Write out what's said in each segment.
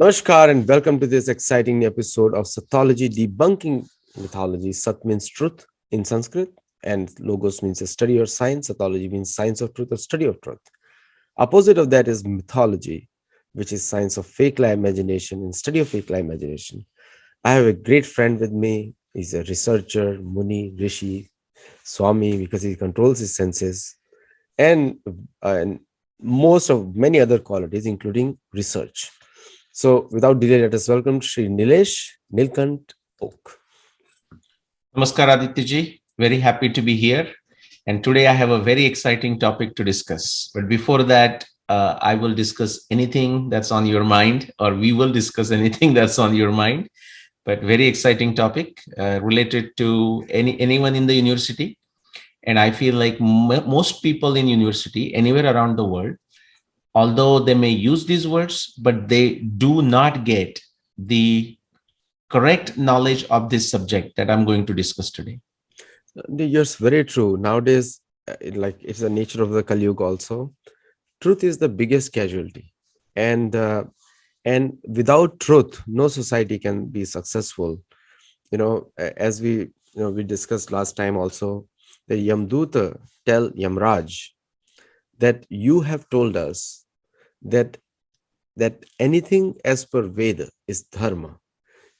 Namaskar and welcome to this exciting episode of Sattology debunking mythology. Sat means truth in Sanskrit and logos means a study or science. Sattology means science of truth or study of truth. Opposite of that is mythology, which is science of fake lie imagination and study of fake lie imagination. I have a great friend with me. He's a researcher, Muni, Rishi, Swami, because he controls his senses and most of many other qualities, including research. So, without delay, let us welcome Sri Nilesh Nilkant Oak. Namaskar Aditya very happy to be here. And today I have a very exciting topic to discuss. But before that, I will discuss anything that's on your mind, or we will discuss anything that's on your mind. But very exciting topic related to anyone in the university. And I feel like most people in university, anywhere around the world, although they may use these words, but they do not get the correct knowledge of this subject that I'm going to discuss today. Yes, very true. Nowadays, it's the nature of the Kali Yuga also. Truth is the biggest casualty, and without truth, no society can be successful. As we discussed last time also, the Yamduta tell Yamraj that you have told us that anything as per Veda is dharma,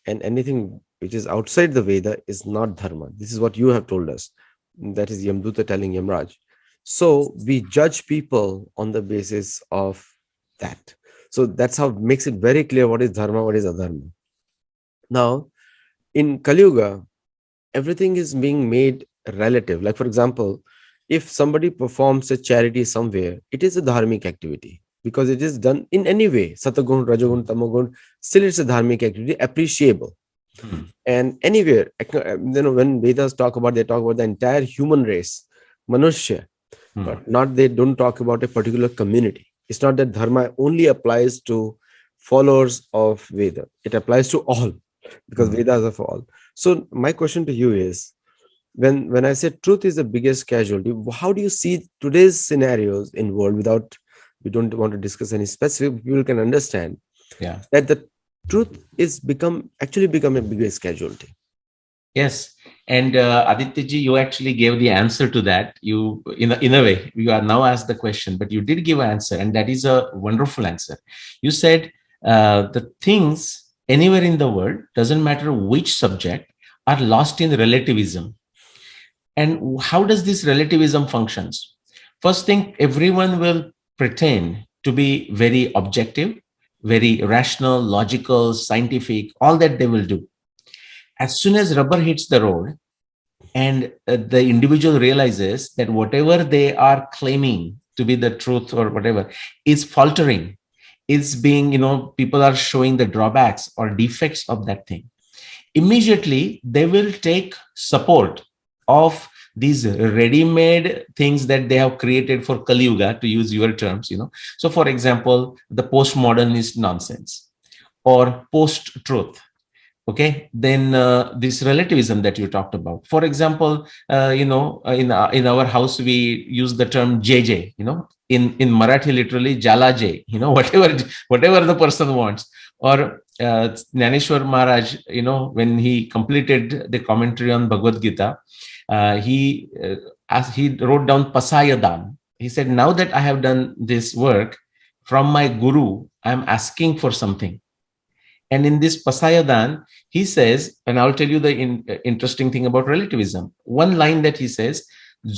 and anything which is outside the Veda is not dharma. This is what you have told us. That is Yamduta telling Yamraj. So we judge people on the basis of that. So that's how it makes it very clear what is dharma, what is adharma. Now, in Kali Yuga, everything is being made relative. Like, for example, if somebody performs a charity somewhere, it is a dharmic activity because it is done in any way. Satagun, Rajagun, Tamagun, still it's a dharmic activity, appreciable. And anywhere, when Vedas talk about, they talk about the entire human race, Manushya, but not they don't talk about a particular community. It's not that dharma only applies to followers of Veda. It applies to all because Vedas are for all. So my question to you is, when I say truth is the biggest casualty, how do you see today's scenarios in world without, we don't want to discuss any specific, people can understand that the truth is actually become a biggest casualty. Yes. And Aditya ji, you actually gave the answer to that. You, in a way, you are now asked the question, but you did give an answer, and that is a wonderful answer. You said the things anywhere in the world, doesn't matter which subject, are lost in relativism. And how does this relativism functions? First thing, everyone will pretend to be very objective, very rational, logical, scientific, all that they will do. As soon as rubber hits the road and the individual realizes that whatever they are claiming to be the truth or whatever is faltering, is being, people are showing the drawbacks or defects of that thing, immediately they will take support of these ready-made things that they have created for Kali Yuga, to use your terms. So for example, the postmodernist nonsense or post-truth. Okay, then this relativism that you talked about. For example, in our house we use the term JJ. In Marathi, literally Jala J. Whatever the person wants. Or Jnaneshwar Maharaj, when he completed the commentary on Bhagavad Gita, as he wrote down Pasayadan. He said, now that I have done this work from my guru, I am asking for something. And in this Pasayadan, he says, and I'll tell you the interesting thing about relativism. One line that he says,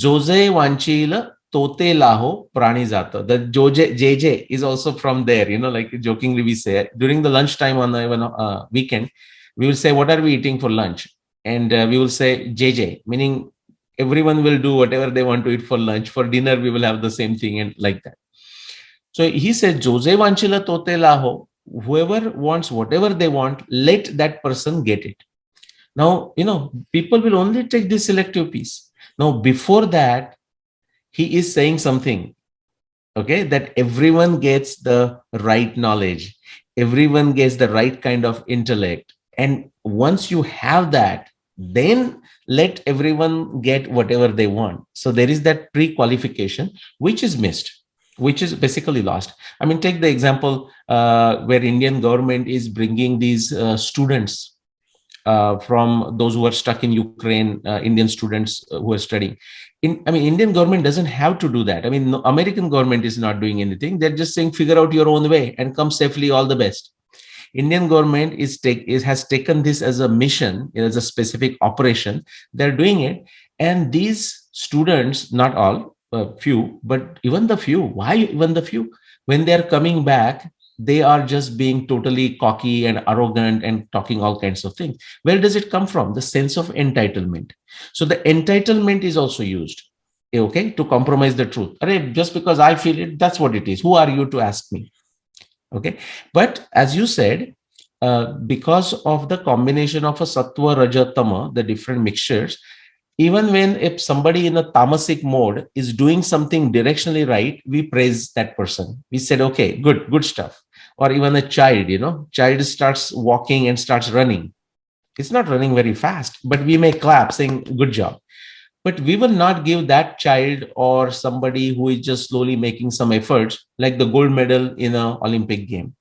Jose Vanchila Tote Laho Prani Zata. The JJ is also from there, like jokingly we say. During the lunchtime on the weekend, we will say, what are we eating for lunch? And we will say JJ, meaning everyone will do whatever they want to eat for lunch. For dinner, we will have the same thing, and like that. So he said, Jose Vanchila Tote Laho. Whoever wants whatever they want, let that person get it. Now, people will only take this selective piece. Now, before that, he is saying something, okay, that everyone gets the right knowledge, everyone gets the right kind of intellect. And once you have that, then let everyone get whatever they want. So there is that pre-qualification, which is missed. which is basically lost. I mean, take the example where Indian government is bringing these students from those who are stuck in Ukraine, Indian students who are studying. Indian government doesn't have to do that. I mean, no, American government is not doing anything. They're just saying, figure out your own way and come safely. All the best. Indian government has taken this as a mission, as a specific operation. They're doing it, and these students, not all, few, but even the few. Why even the few? When they are coming back, they are just being totally cocky and arrogant and talking all kinds of things. Where does it come from? The sense of entitlement. So the entitlement is also used, okay, to compromise the truth. Just because I feel it, that's what it is. Who are you to ask me? Okay. But as you said, because of the combination of a sattva, raja, tama, the different mixtures, even when if somebody in a tamasic mode is doing something directionally right, we praise that person. We said, okay, good stuff. Or even a child, child starts walking and starts running. It's not running very fast, but we may clap saying, good job. But we will not give that child or somebody who is just slowly making some efforts like the gold medal in an Olympic game.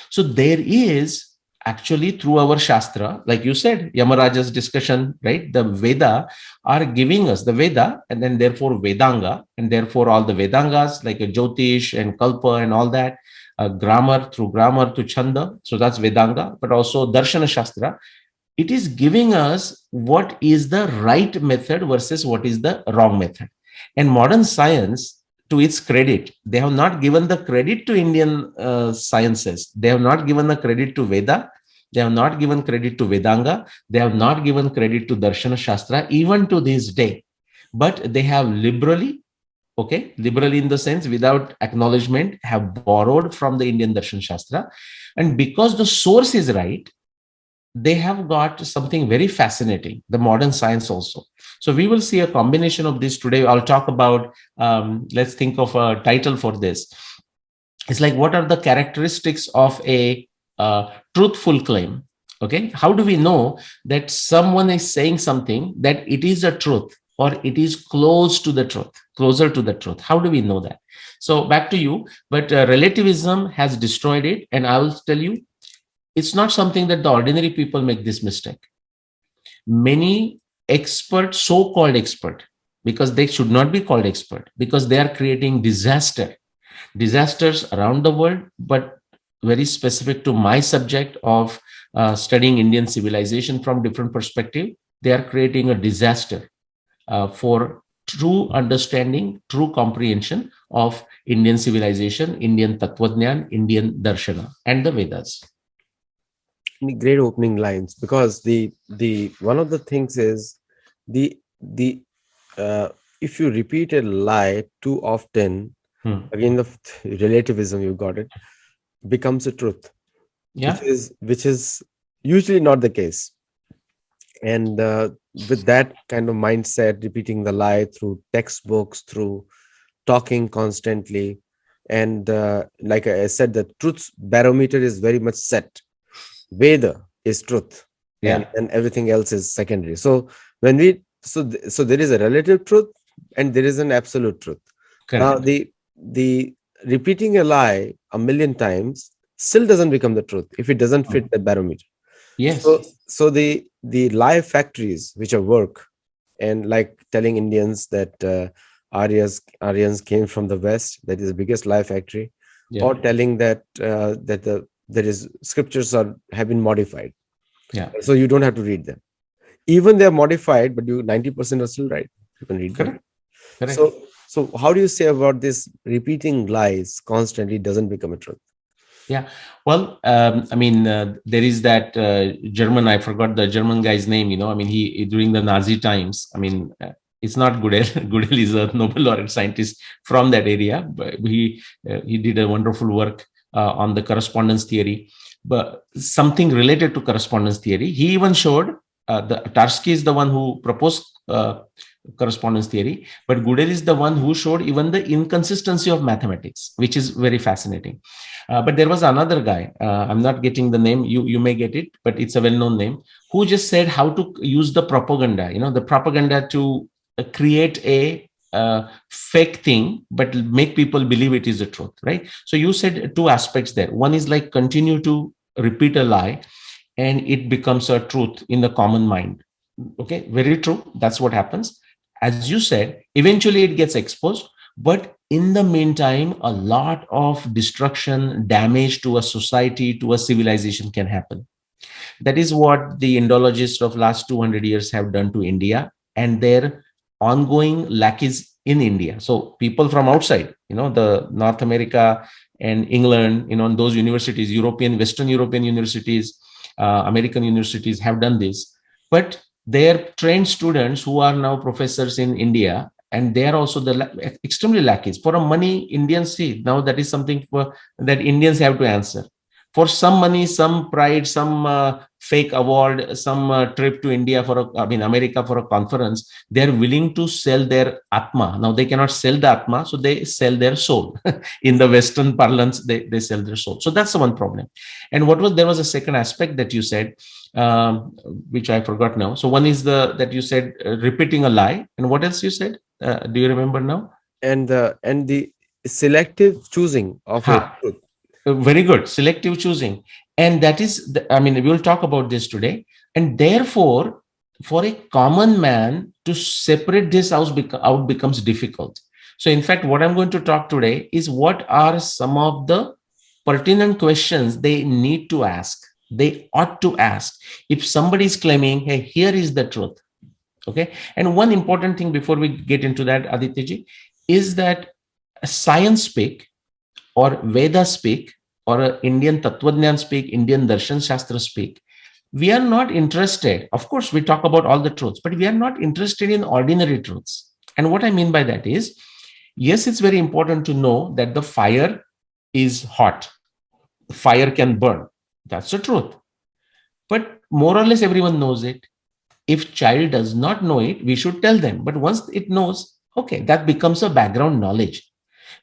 So there is actually through our Shastra, like you said, Yamaraja's discussion, right? The Veda are giving us the Veda and then therefore Vedanga, and therefore all the Vedangas like a Jyotish and Kalpa and all that, grammar to Chanda. So that's Vedanga, but also Darshana Shastra. It is giving us what is the right method versus what is the wrong method. And modern science, to its credit, they have not given the credit to Indian sciences. They have not given the credit to Veda. They have not given credit to Vedanga. They have not given credit to Darshana Shastra, even to this day. But they have liberally in the sense without acknowledgement, have borrowed from the Indian Darshan Shastra. And because the source is right, they have got something very fascinating, the modern science also. So we will see a combination of this today. I'll talk about, let's think of a title for this. It's like, what are the characteristics of a truthful claim? Okay. How do we know that someone is saying something that it is a truth or it is closer to the truth? How do we know that? So back to you, but relativism has destroyed it. And I will tell you, it's not something that the ordinary people make this mistake. Many experts, so-called expert, because they should not be called expert, because they are creating disasters around the world, but very specific to my subject of studying Indian civilization from different perspective. They are creating a disaster for true understanding, true comprehension of Indian civilization, Indian Tattvajnan, Indian Darshana, and the Vedas. Great opening lines, because the one of the things is the if you repeat a lie too often, again the relativism, you got it, becomes a truth. Yeah, which is usually not the case. And with that kind of mindset, repeating the lie through textbooks, through talking constantly, and like I said, the truth barometer is very much set. Veda is truth, yeah, and everything else is secondary. So when we so there is a relative truth and there is an absolute truth. Now correct. the repeating a lie a million times still doesn't become the truth if it doesn't fit the barometer. Yes. So the lie factories which are work, and like telling Indians that Aryans came from the West, that is the biggest lie factory, Yeah. or telling that there is scriptures have been modified, Yeah. so you don't have to read them. Even they're modified, but you 90% are still right. You can read them. Correct. Correct. So how do you say about this repeating lies constantly doesn't become a truth? Yeah. Well, there is that German, I forgot the German guy's name, he during the Nazi times, it's not Gödel. Gödel is a Nobel laureate scientist from that area, but he did a wonderful work on the correspondence theory, but something related to correspondence theory. He even showed the Tarski is the one who proposed correspondence theory, but Gödel is the one who showed even the inconsistency of mathematics, which is very fascinating. But there was another guy, I'm not getting the name, you may get it, but it's a well-known name, who just said how to use the propaganda, the propaganda to create a fake thing, but make people believe it is the truth, right? So you said two aspects there. One is like continue to repeat a lie and it becomes a truth in the common mind. Okay, very true. That's what happens. As you said, eventually it gets exposed, but in the meantime, a lot of destruction, damage to a society, to a civilization can happen. That is what the Indologists of last 200 years have done to India, and their ongoing lack is in India. So people from outside, the North America and England, those universities, Western European universities, American universities have done this. But their trained students who are now professors in India, and they are also extremely lackeys for a money. Indians see now that is something that Indians have to answer for some money, some pride, some fake award, some trip to India America for a conference. They're willing to sell their Atma. Now they cannot sell the Atma, so they sell their soul. In the Western parlance, they sell their soul. So that's the one problem. And there was a second aspect that you said, which I forgot now. So one is that you said repeating a lie. And what else you said? Do you remember now? And the selective choosing of a Ha. truth. Very good. Selective choosing. And that is, we will talk about this today. And therefore, for a common man to separate this out becomes difficult. So, in fact, what I'm going to talk today is what are some of the pertinent questions they need to ask. They ought to ask. If somebody is claiming, hey, here is the truth. Okay. And one important thing before we get into that, Adityaji, is that science speak or Veda speak, or Indian Tattvajnan speak, Indian Darshan Shastra speak, we are not interested. Of course, we talk about all the truths, but we are not interested in ordinary truths. And what I mean by that is, yes, it's very important to know that the fire is hot. Fire can burn. That's the truth. But more or less everyone knows it. If child does not know it, we should tell them. But once it knows, okay, that becomes a background knowledge.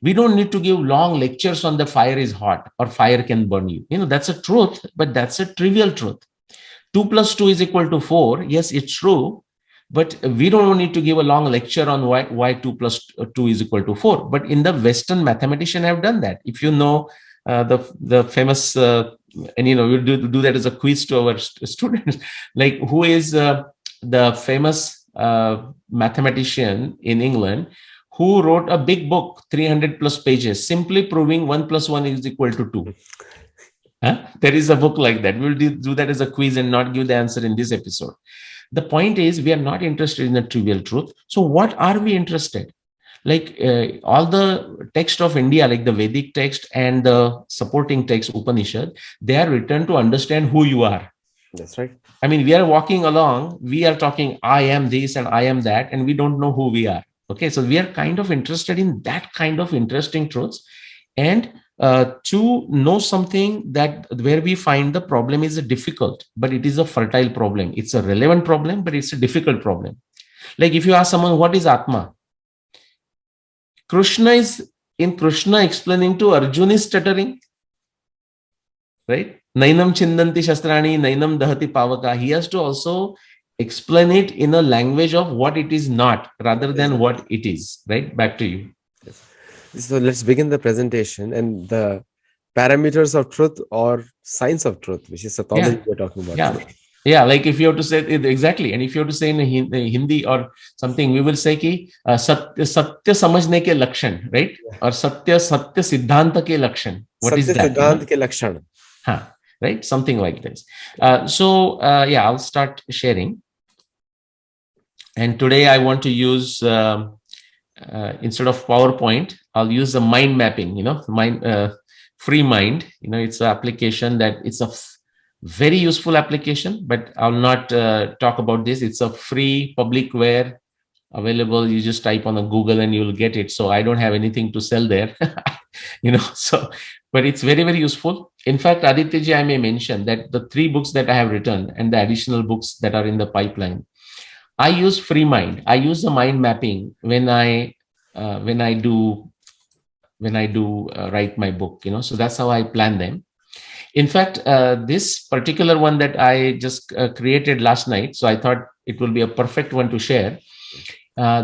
We don't need to give long lectures on the fire is hot or fire can burn you. That's a truth, but that's a trivial truth. 2 plus 2 is equal to 4. Yes, it's true. But we don't need to give a long lecture on why 2 plus 2 is equal to 4. But in the Western mathematician have done that. If you know the famous, and we'll do that as a quiz to our students, like who is the famous mathematician in England who wrote a big book, 300 plus pages, simply proving 1 plus 1 is equal to 2. There is a book like that. We'll do that as a quiz and not give the answer in this episode. The point is, we are not interested in the trivial truth. So what are we interested? Like all the text of India, like the Vedic text and the supporting text, Upanishad, they are written to understand who you are. That's right. We are walking along, we are talking, I am this and I am that, and we don't know who we are. Okay, so we are kind of interested in that kind of interesting truths, and to know something that where we find the problem is a difficult, but it is a fertile problem. It's a relevant problem, but it's a difficult problem. Like if you ask someone, what is Atma? Krishna explaining to Arjuna is stuttering, right? Nainam chindanti shastrani, nainam dahati pavaka. He has to also explain it in a language of what it is not rather than what it is, right? Back to you. So let's begin the presentation and the parameters of truth or science of truth, which is Sattology we're talking about. Yeah. Today. Yeah, like if you have to say it exactly, and if you have to say in Hindi or something, we will say ki satya samajhne ke lakshan, right? Yeah. Or satya siddhanta ke lakshan. What is that? Siddhanta ke lakshan. Right? Something like this. I'll start sharing. And today I want to use, instead of PowerPoint, I'll use the mind mapping, free mind. It's an application that it's a very useful application, but I'll not talk about this. It's a free publicware available. You just type on a Google and you'll get it. So I don't have anything to sell there, but it's very, very useful. In fact, Adityaji, I may mention that the 3 books that I have written and the additional books that are in the pipeline, I use free mind. I use the mind mapping when I do write my book, so that's how I plan them. In fact, this particular one that I just created last night, so I thought it will be a perfect one to share.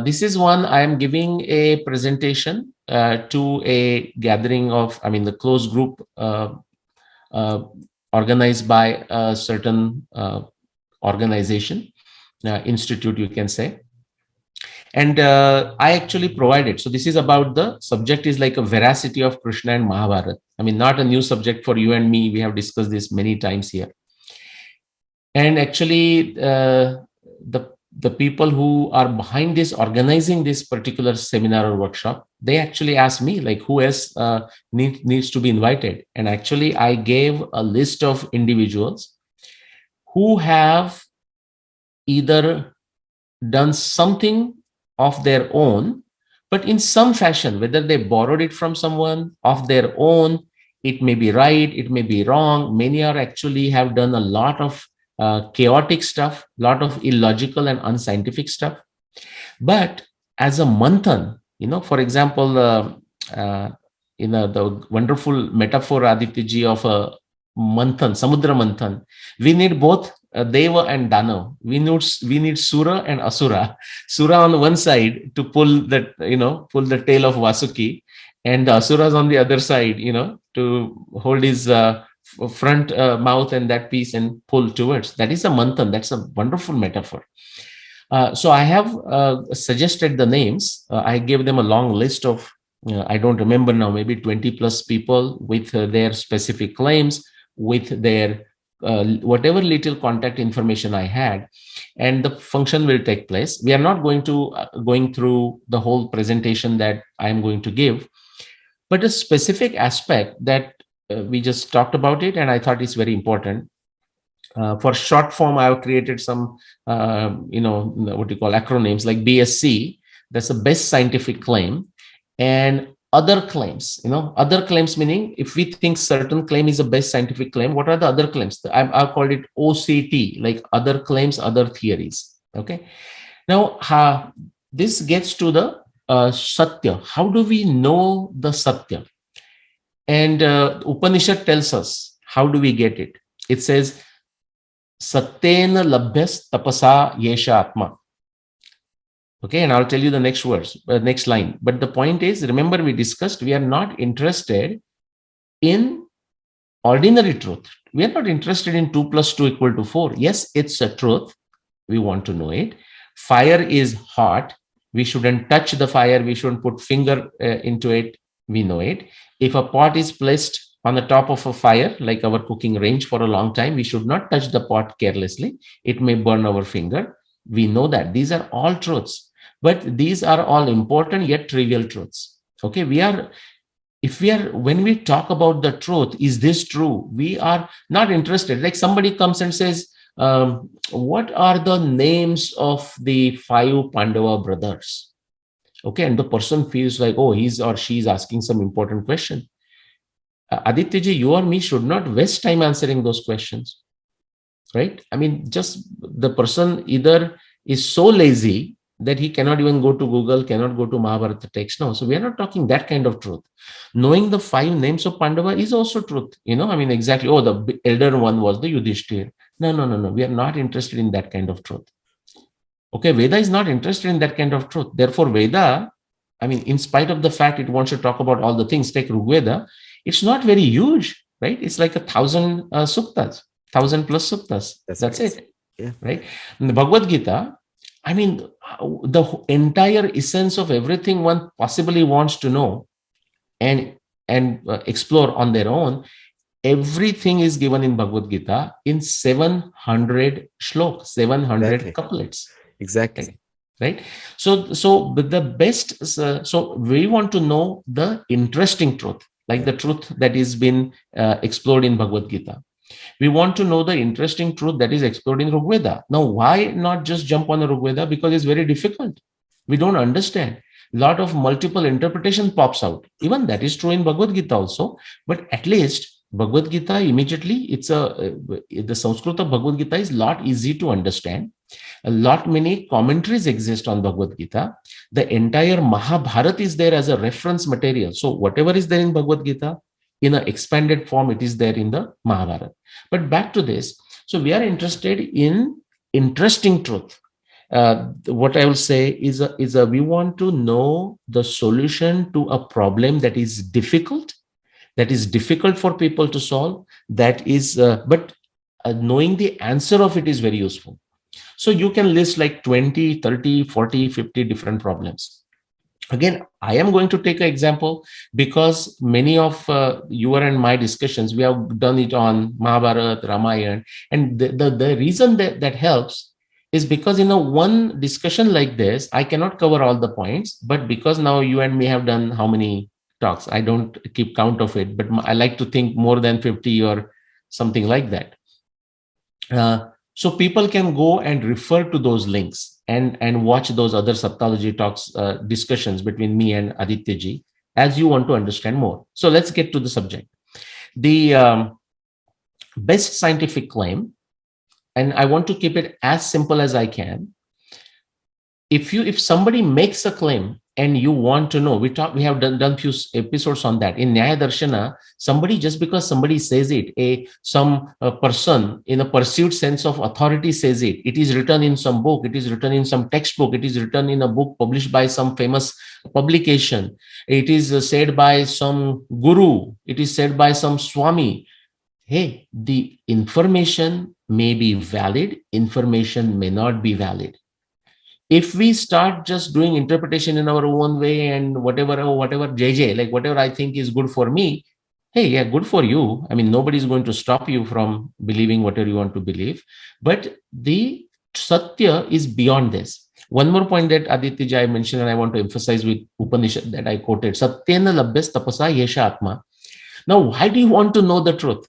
This is one I am giving a presentation to a gathering of, the close group uh, organized by a certain organization, institute, you can say. And I actually provided. So this is about, the subject is like a veracity of Krishna and Mahabharata. Not a new subject for you and me. We have discussed this many times here. And actually, the people who are behind this, organizing this particular seminar or workshop, they actually asked me, like, who else needs to be invited. And actually, I gave a list of individuals who have either done something of their own, but in some fashion, whether they borrowed it from someone of their own, it may be right, it may be wrong. Many are actually have done a lot of chaotic stuff, lot of illogical and unscientific stuff. But as a manthan, for example, the wonderful metaphor, Adityaji, of a manthan, samudra manthan, we need both Deva and Danav. We need Sura and Asura. Sura on one side to pull pull the tail of Vasuki, and the Asuras on the other side, to hold his front mouth and that piece and pull towards. That is a manthan. That's a wonderful metaphor. So I have suggested the names. I gave them a long list of, I don't remember now, maybe 20 plus people with their specific claims, with their whatever little contact information I had, and the function will take place. We are not going through the whole presentation that I am going to give, but a specific aspect that we just talked about it, and I thought it's very important. For short form, I have created some, what you call acronyms, like BSC. That's the best scientific claim. And other claims, other claims meaning if we think certain claim is the best scientific claim, what are the other claims? I've called it OCT, like other claims, other theories. Okay. Now, this gets to the Satya. How do we know the Satya? And Upanishad tells us, how do we get it? It says, Satyena labhyas tapasa yesha atma. Okay, and I'll tell you the next verse, next line. But the point is, remember we discussed, we are not interested in ordinary truth. We are not interested in 2 + 2 = 4. Yes, it's a truth. We want to know it. Fire is hot. We shouldn't touch the fire. We shouldn't put finger into it. We know it. If a pot is placed on the top of a fire, like our cooking range, for a long time, we should not touch the pot carelessly. It may burn our finger. We know that. These are all truths. But these are all important yet trivial truths. Okay, when we talk about the truth, is this true? We are not interested. Like somebody comes and says, what are the names of the 5 Pandava brothers? Okay, and the person feels like, oh, he's or she's asking some important question. Adityaji, you or me should not waste time answering those questions, right? Just the person either is so lazy that he cannot even go to Google, cannot go to Mahabharata text. No, so we are not talking that kind of truth. Knowing the 5 names of Pandava is also truth. Exactly, oh, the elder one was the Yudhishthir. No. We are not interested in that kind of truth. Okay, Veda is not interested in that kind of truth. Therefore, Veda, in spite of the fact it wants to talk about all the things, take Rigveda, it's not very huge, right? It's like 1,000 suktas, 1,000 plus suktas. That's it. Yeah. Right? In the Bhagavad Gita, the entire essence of everything one possibly wants to know and explore on their own, everything is given in Bhagavad Gita in 700 shlokas, 700 couplets. Exactly. Right. So the best. So we want to know the interesting truth, like the truth that is been explored in Bhagavad Gita. We want to know the interesting truth that is explored in Rigveda. Now, why not just jump on the Rigveda? Because it's very difficult. We don't understand. A lot of multiple interpretation pops out. Even that is true in Bhagavad Gita also. But at least Bhagavad Gita immediately, the Sanskrit of Bhagavad Gita is a lot easy to understand. A lot many commentaries exist on Bhagavad Gita. The entire Mahabharata is there as a reference material. So whatever is there in Bhagavad Gita, in an expanded form, it is there in the Mahabharata. But back to this. So we are interested in interesting truth. what I will say is we want to know the solution to a problem that is difficult for people to solve, that is, but knowing the answer of it is very useful. So you can list like 20, 30, 40, 50 different problems. Again, I am going to take an example because many of your and my discussions, we have done it on Mahabharata, Ramayana, and the reason that helps is because one discussion like this, I cannot cover all the points, but because now you and me have done how many talks, I don't keep count of it, but I like to think more than 50 or something like that. So people can go and refer to those links and watch those other Sattology talks, discussions between me and Aditya ji, as you want to understand more. So let's get to the subject. The best scientific claim, and I want to keep it as simple as I can. If somebody makes a claim and you want to know, we have done few episodes on that. In Nyaya Darshana, somebody, just because somebody says it, some person in a perceived sense of authority says it, it is written in some book, it is written in some textbook, it is written in a book published by some famous publication, it is said by some guru, it is said by some swami. Hey, the information may be valid, information may not be valid. If we start just doing interpretation in our own way and whatever JJ, like whatever I think is good for me, hey, yeah, good for you. I mean, nobody's going to stop you from believing whatever you want to believe. But the Satya is beyond this. One more point that Aditya Jai mentioned, and I want to emphasize with Upanishad that I quoted, Satyena labhyas tapasa yesha atma. Now, why do you want to know the truth?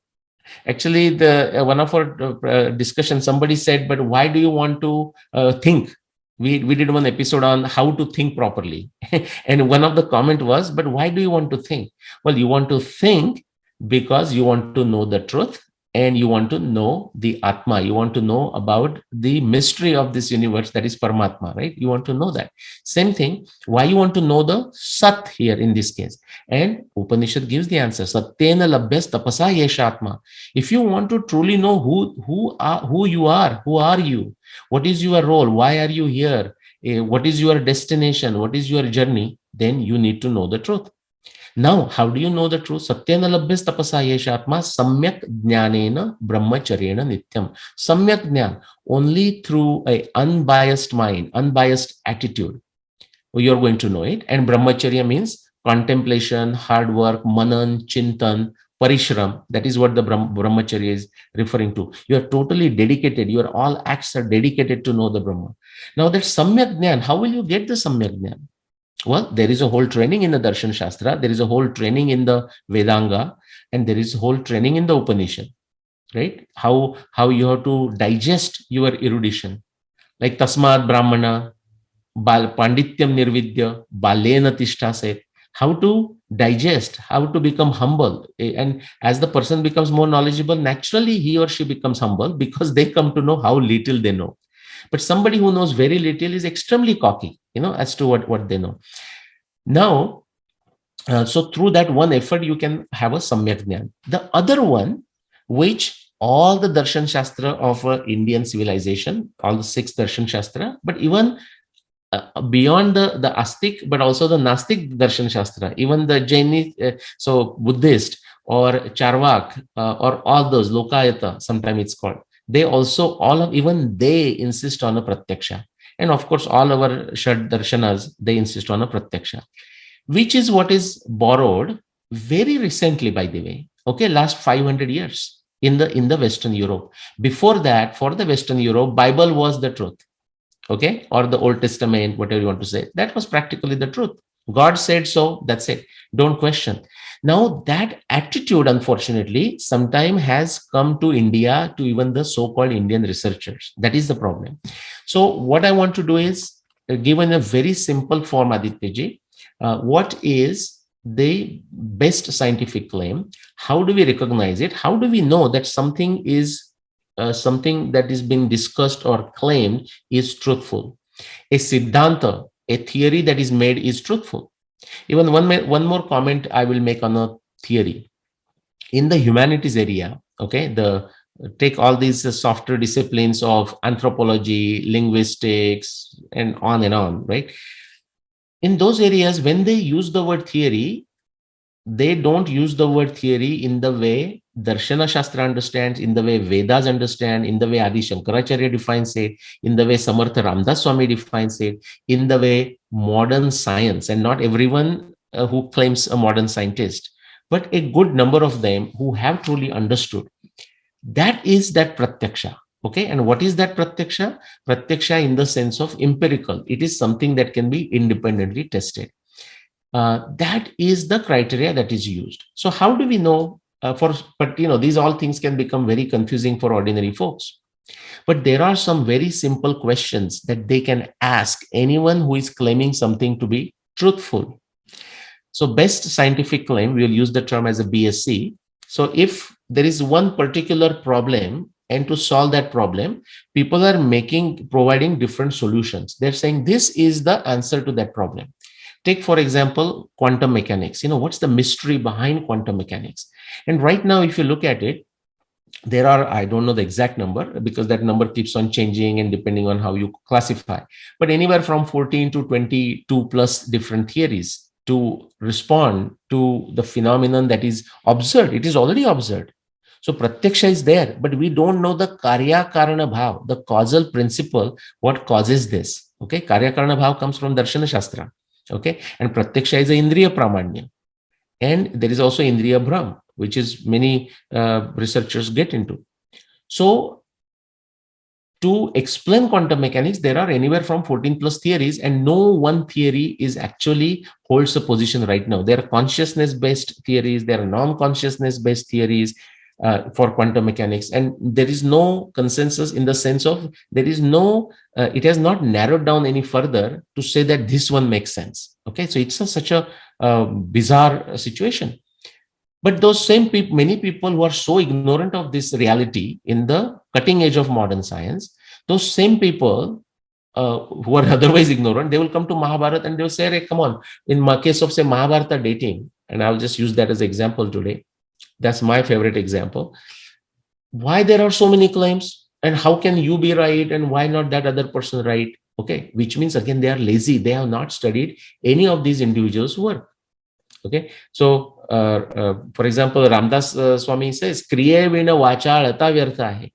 Actually, the one of our discussion, somebody said, but why do you want to think? We did one episode on how to think properly. And one of the comment was, but why do you want to think? Well, you want to think because you want to know the truth and you want to know the Atma. You want to know about the mystery of this universe, that is Paramatma, right? You want to know that. Same thing, why you want to know the Sat here in this case. And Upanishad gives the answer, Satyena labhyas tapasa yesha atma. If you want to truly know who you are, who are you? What is your role? Why are you here? What is your destination? What is your journey? Then you need to know the truth. Now, how do you know the truth? Satyena labhyas tapasa yesha atma samyak jnanena brahmacharyena nityam. Samyak jnan, only through an unbiased mind, unbiased attitude, you're going to know it. And brahmacharya means contemplation, hard work, manan, chintan, parishram. That is what the brahmacharya is referring to. You are totally dedicated. Your all acts are dedicated to know the Brahma. Now that samyak jnan, how will you get the samyak jnan? Well, there is a whole training in the Darshan Shastra, there is a whole training in the Vedanga, and there is a whole training in the Upanishad, right? How you have to digest your erudition. Like Tasmad Brahmana, Pandityam Nirvidya, Balena Tishthase, how to digest, how to become humble. And as the person becomes more knowledgeable, naturally he or she becomes humble because they come to know how little they know. But somebody who knows very little is extremely cocky, as to what they know. Now, so through that one effort, you can have a Samyak Jnana. The other one, which all the Darshan Shastra of Indian civilization, all the 6 Darshan Shastra, but even beyond the Astic, but also the Nastic Darshan Shastra, even the Jaini, so Buddhist or Charvak, or all those, Lokayata, sometimes it's called, they also, even they insist on a Pratyaksha. And of course, all our Shad Darshanas, they insist on a Pratyaksha, which is what is borrowed very recently, by the way, okay, last 500 years in the Western Europe. Before that, for the Western Europe, Bible was the truth, okay, or the Old Testament, whatever you want to say, that was practically the truth. God said so, that's it, don't question. Now that attitude, unfortunately, sometimes has come to India, to even the so-called Indian researchers. That is the problem. So what I want to do is, given a very simple form, Aditya ji, what is the best scientific claim? How do we recognize it? How do we know that something is something that is being discussed or claimed is truthful? A siddhanta, a theory that is made, is truthful. Even one more comment I will make on a theory. In the humanities area, okay, the Take all these softer disciplines of anthropology, linguistics, and on, right? In those areas, when they use the word theory, they don't use the word theory in the way Darshana Shastra understands, in the way Vedas understand, in the way Adi Shankaracharya defines it, in the way Samartha Ramdas Swami defines it, in the way modern science, and not everyone who claims a modern scientist, but a good number of them who have truly understood. That is that pratyaksha. Okay. And what is that pratyaksha? Pratyaksha in the sense of empirical. It is something that can be independently tested. That is the criteria that is used. So how do we know but these all things can become very confusing for ordinary folks. But there are some very simple questions that they can ask anyone who is claiming something to be truthful. So best scientific claim, we'll use the term as a BSc. So if there is one particular problem, and to solve that problem, people are providing different solutions. They're saying this is the answer to that problem. Take, for example, quantum mechanics. What's the mystery behind quantum mechanics? And right now, if you look at it, there are, I don't know the exact number because that number keeps on changing and depending on how you classify, but anywhere from 14 to 22 plus different theories to respond to the phenomenon that is observed. It is already observed. So pratyaksha is there, but we don't know the karya karana bhav, the causal principle, what causes this. Okay, karya karana bhav comes from Darshana Shastra. Okay, and pratyaksha is a indriya pramanya. And there is also indriya brahm, which is many researchers get into. So to explain quantum mechanics, there are anywhere from 14 plus theories, and no one theory is actually holds a position right now. There are consciousness-based theories, there are non-consciousness-based theories for quantum mechanics, and there is no consensus in the sense of there is no, it has not narrowed down any further to say that this one makes sense. Okay, so it's such a bizarre situation. But those same people, many people who are so ignorant of this reality in the cutting edge of modern science, those same people who are otherwise ignorant, they will come to Mahabharata and they will say, hey, come on, in my case of say Mahabharata dating, and I'll just use that as an example today. That's my favorite example. Why there are so many claims and how can you be right and why not that other person right? Okay, which means again, they are lazy. They have not studied any of these individuals' work. Okay, so for example, Ramdas Swami says, "Kriya vina vacha alata vyartha hai."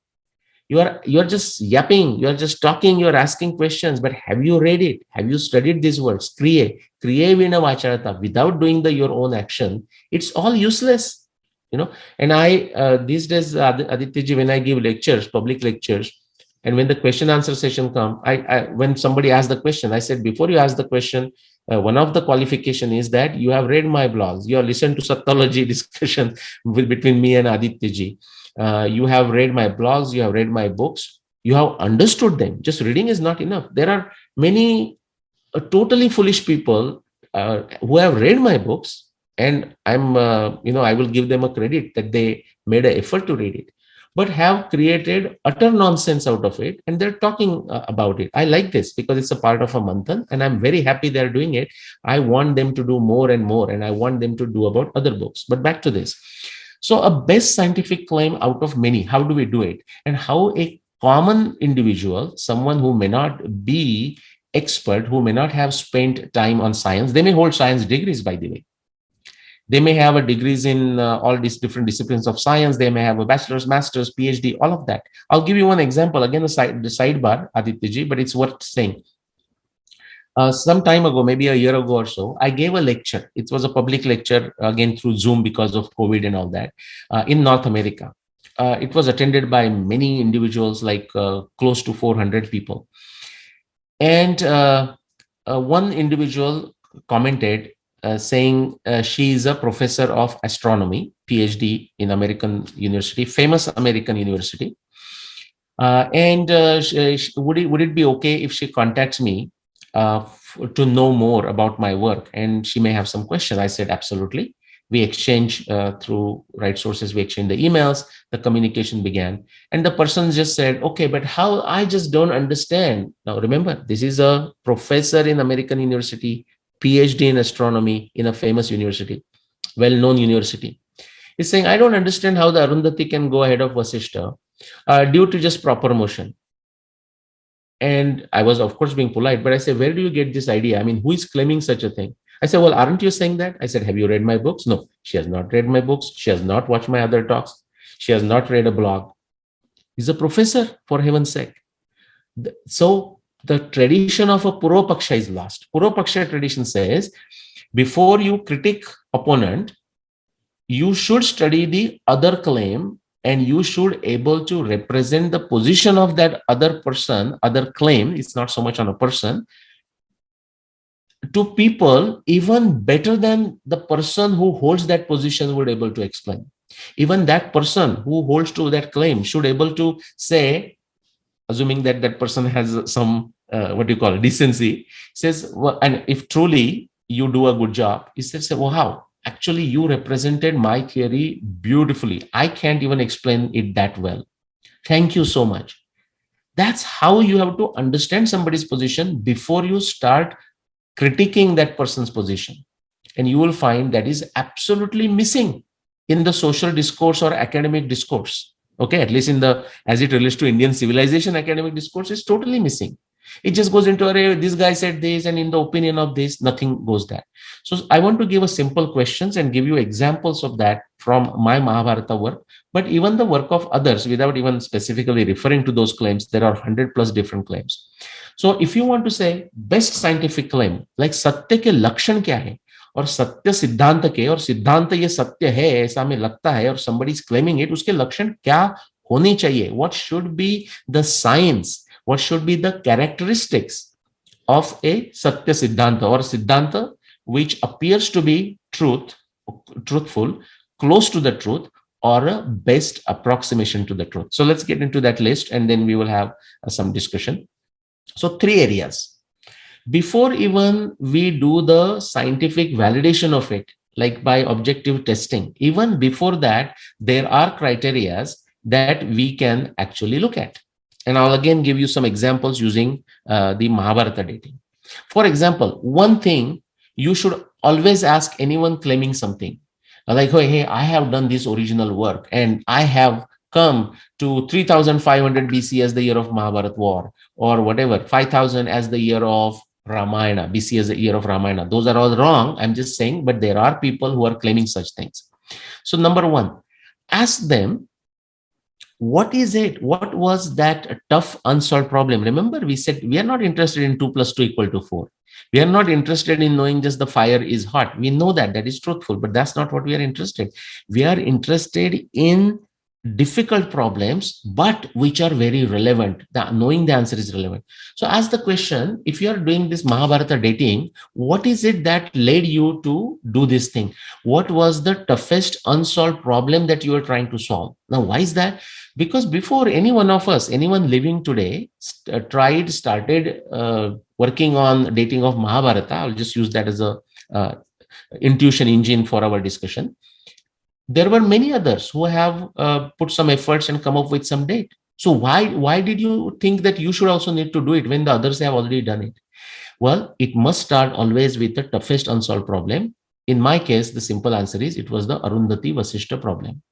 You are just yapping, you are just talking, you are asking questions, but have you read it? Have you studied these words? Kriya vina vacha alata. Without doing your own action, it's all useless. And I these days, Aditya, when I give lectures, public lectures, and when the question answer session come, when somebody asks the question, I said, before you ask the question, one of the qualification is that you have read my blogs, you have listened to Sattology discussion between me and Aditya ji. You have read my blogs, you have read my books, you have understood them. Just reading is not enough. There are many totally foolish people who have read my books, and I will give them a credit that they made an effort to read it, but have created utter nonsense out of it, and they're talking about it. I like this because it's a part of a manthan, and I'm very happy they're doing it. I want them to do more and more, and I want them to do about other books. But back to this. So a best scientific claim out of many, how do we do it? And how a common individual, someone who may not be expert, who may not have spent time on science, they may hold science degrees, by the way. They may have a degrees in all these different disciplines of science. They may have a bachelor's, master's, PhD, all of that. I'll give you one example. Again, the sidebar, Aditya ji, but it's worth saying. Some time ago, maybe a year ago or so, I gave a lecture. It was a public lecture, again through Zoom because of COVID and all that, in North America. It was attended by many individuals, like close to 400 people. And one individual commented saying she is a professor of astronomy, PhD in American university, famous American university. Would it be okay if she contacts me to know more about my work? And she may have some question. I said, absolutely. We exchange through right sources. We exchange the emails. The communication began. And the person just said, okay, but how? I just don't understand. Now, remember, this is a professor in American university, PhD in astronomy in a famous university, well-known university. He's saying, I don't understand how the Arundhati can go ahead of Vasishta. due to just proper motion. And I was, of course, being polite, but I said, where do you get this idea? I mean, who is claiming such a thing? I said, well, aren't you saying that? I said, have you read my books? No, she has not read my books. She has not watched my other talks. She has not read a blog. He's a professor, for heaven's sake. So the tradition of a Purvapaksha is lost. Purvapaksha tradition says, before you critique opponent, you should study the other claim, and you should able to represent the position of that other person, other claim. It's not so much on a person, to people even better than the person who holds that position would able to explain. Even that person who holds to that claim should able to say, assuming that that person has some what do you call it, decency, says, well, and if truly you do a good job, he says, well, how? Actually, you represented my theory beautifully. I can't even explain it that well. Thank you so much. That's how you have to understand somebody's position before you start critiquing that person's position. And you will find that is absolutely missing in the social discourse or academic discourse. Okay, at least in the, as it relates to Indian civilization, academic discourse is totally missing. It just goes into, this guy said this, and in the opinion of this, nothing goes there. So I want to give a simple questions and give you examples of that from my Mahabharata work, but even the work of others, without even specifically referring to those claims. There are 100 plus different claims. So if you want to say best scientific claim, like सत्य के लक्षण क्या है, और सत्य सिद्धांत के, और सिद्धांत ये सत्य है ऐसा हमें लगता है, और somebody is claiming it, उसके लक्षण क्या होनी चाहिए, what should be the science, what should be the characteristics of a satya siddhanta or siddhanta which appears to be truthful, close to the truth, or a best approximation to the truth. So let's get into that list, and then we will have some discussion. So 3 areas. Before even we do the scientific validation of it, like by objective testing, even before that, there are criterias that we can actually look at. And I'll again give you some examples using the Mahabharata dating. For example, one thing you should always ask anyone claiming something, like, oh, hey, I have done this original work, and I have come to 3500 BC as the year of Mahabharata war, or whatever, 5000 as the year of Ramayana, BC as the year of Ramayana. Those are all wrong, I'm just saying, but there are people who are claiming such things. So number one, ask them, what is it? What was that tough unsolved problem? Remember, we said we are not interested in 2 plus 2 equal to 4. We are not interested in knowing just the fire is hot. We know that is truthful, but that's not what we are interested. We are interested in difficult problems, but which are very relevant. Knowing the answer is relevant. So ask the question, if you are doing this Mahabharata dating, what is it that led you to do this thing? What was the toughest unsolved problem that you are trying to solve? Now, why is that? Because before any one of us, anyone living today, started working on dating of Mahabharata, I'll just use that as a intuition engine for our discussion. There were many others who have put some efforts and come up with some date. So why did you think that you should also need to do it when the others have already done it? Well, it must start always with the toughest unsolved problem. In my case, the simple answer is it was the Arundhati Vasishta problem.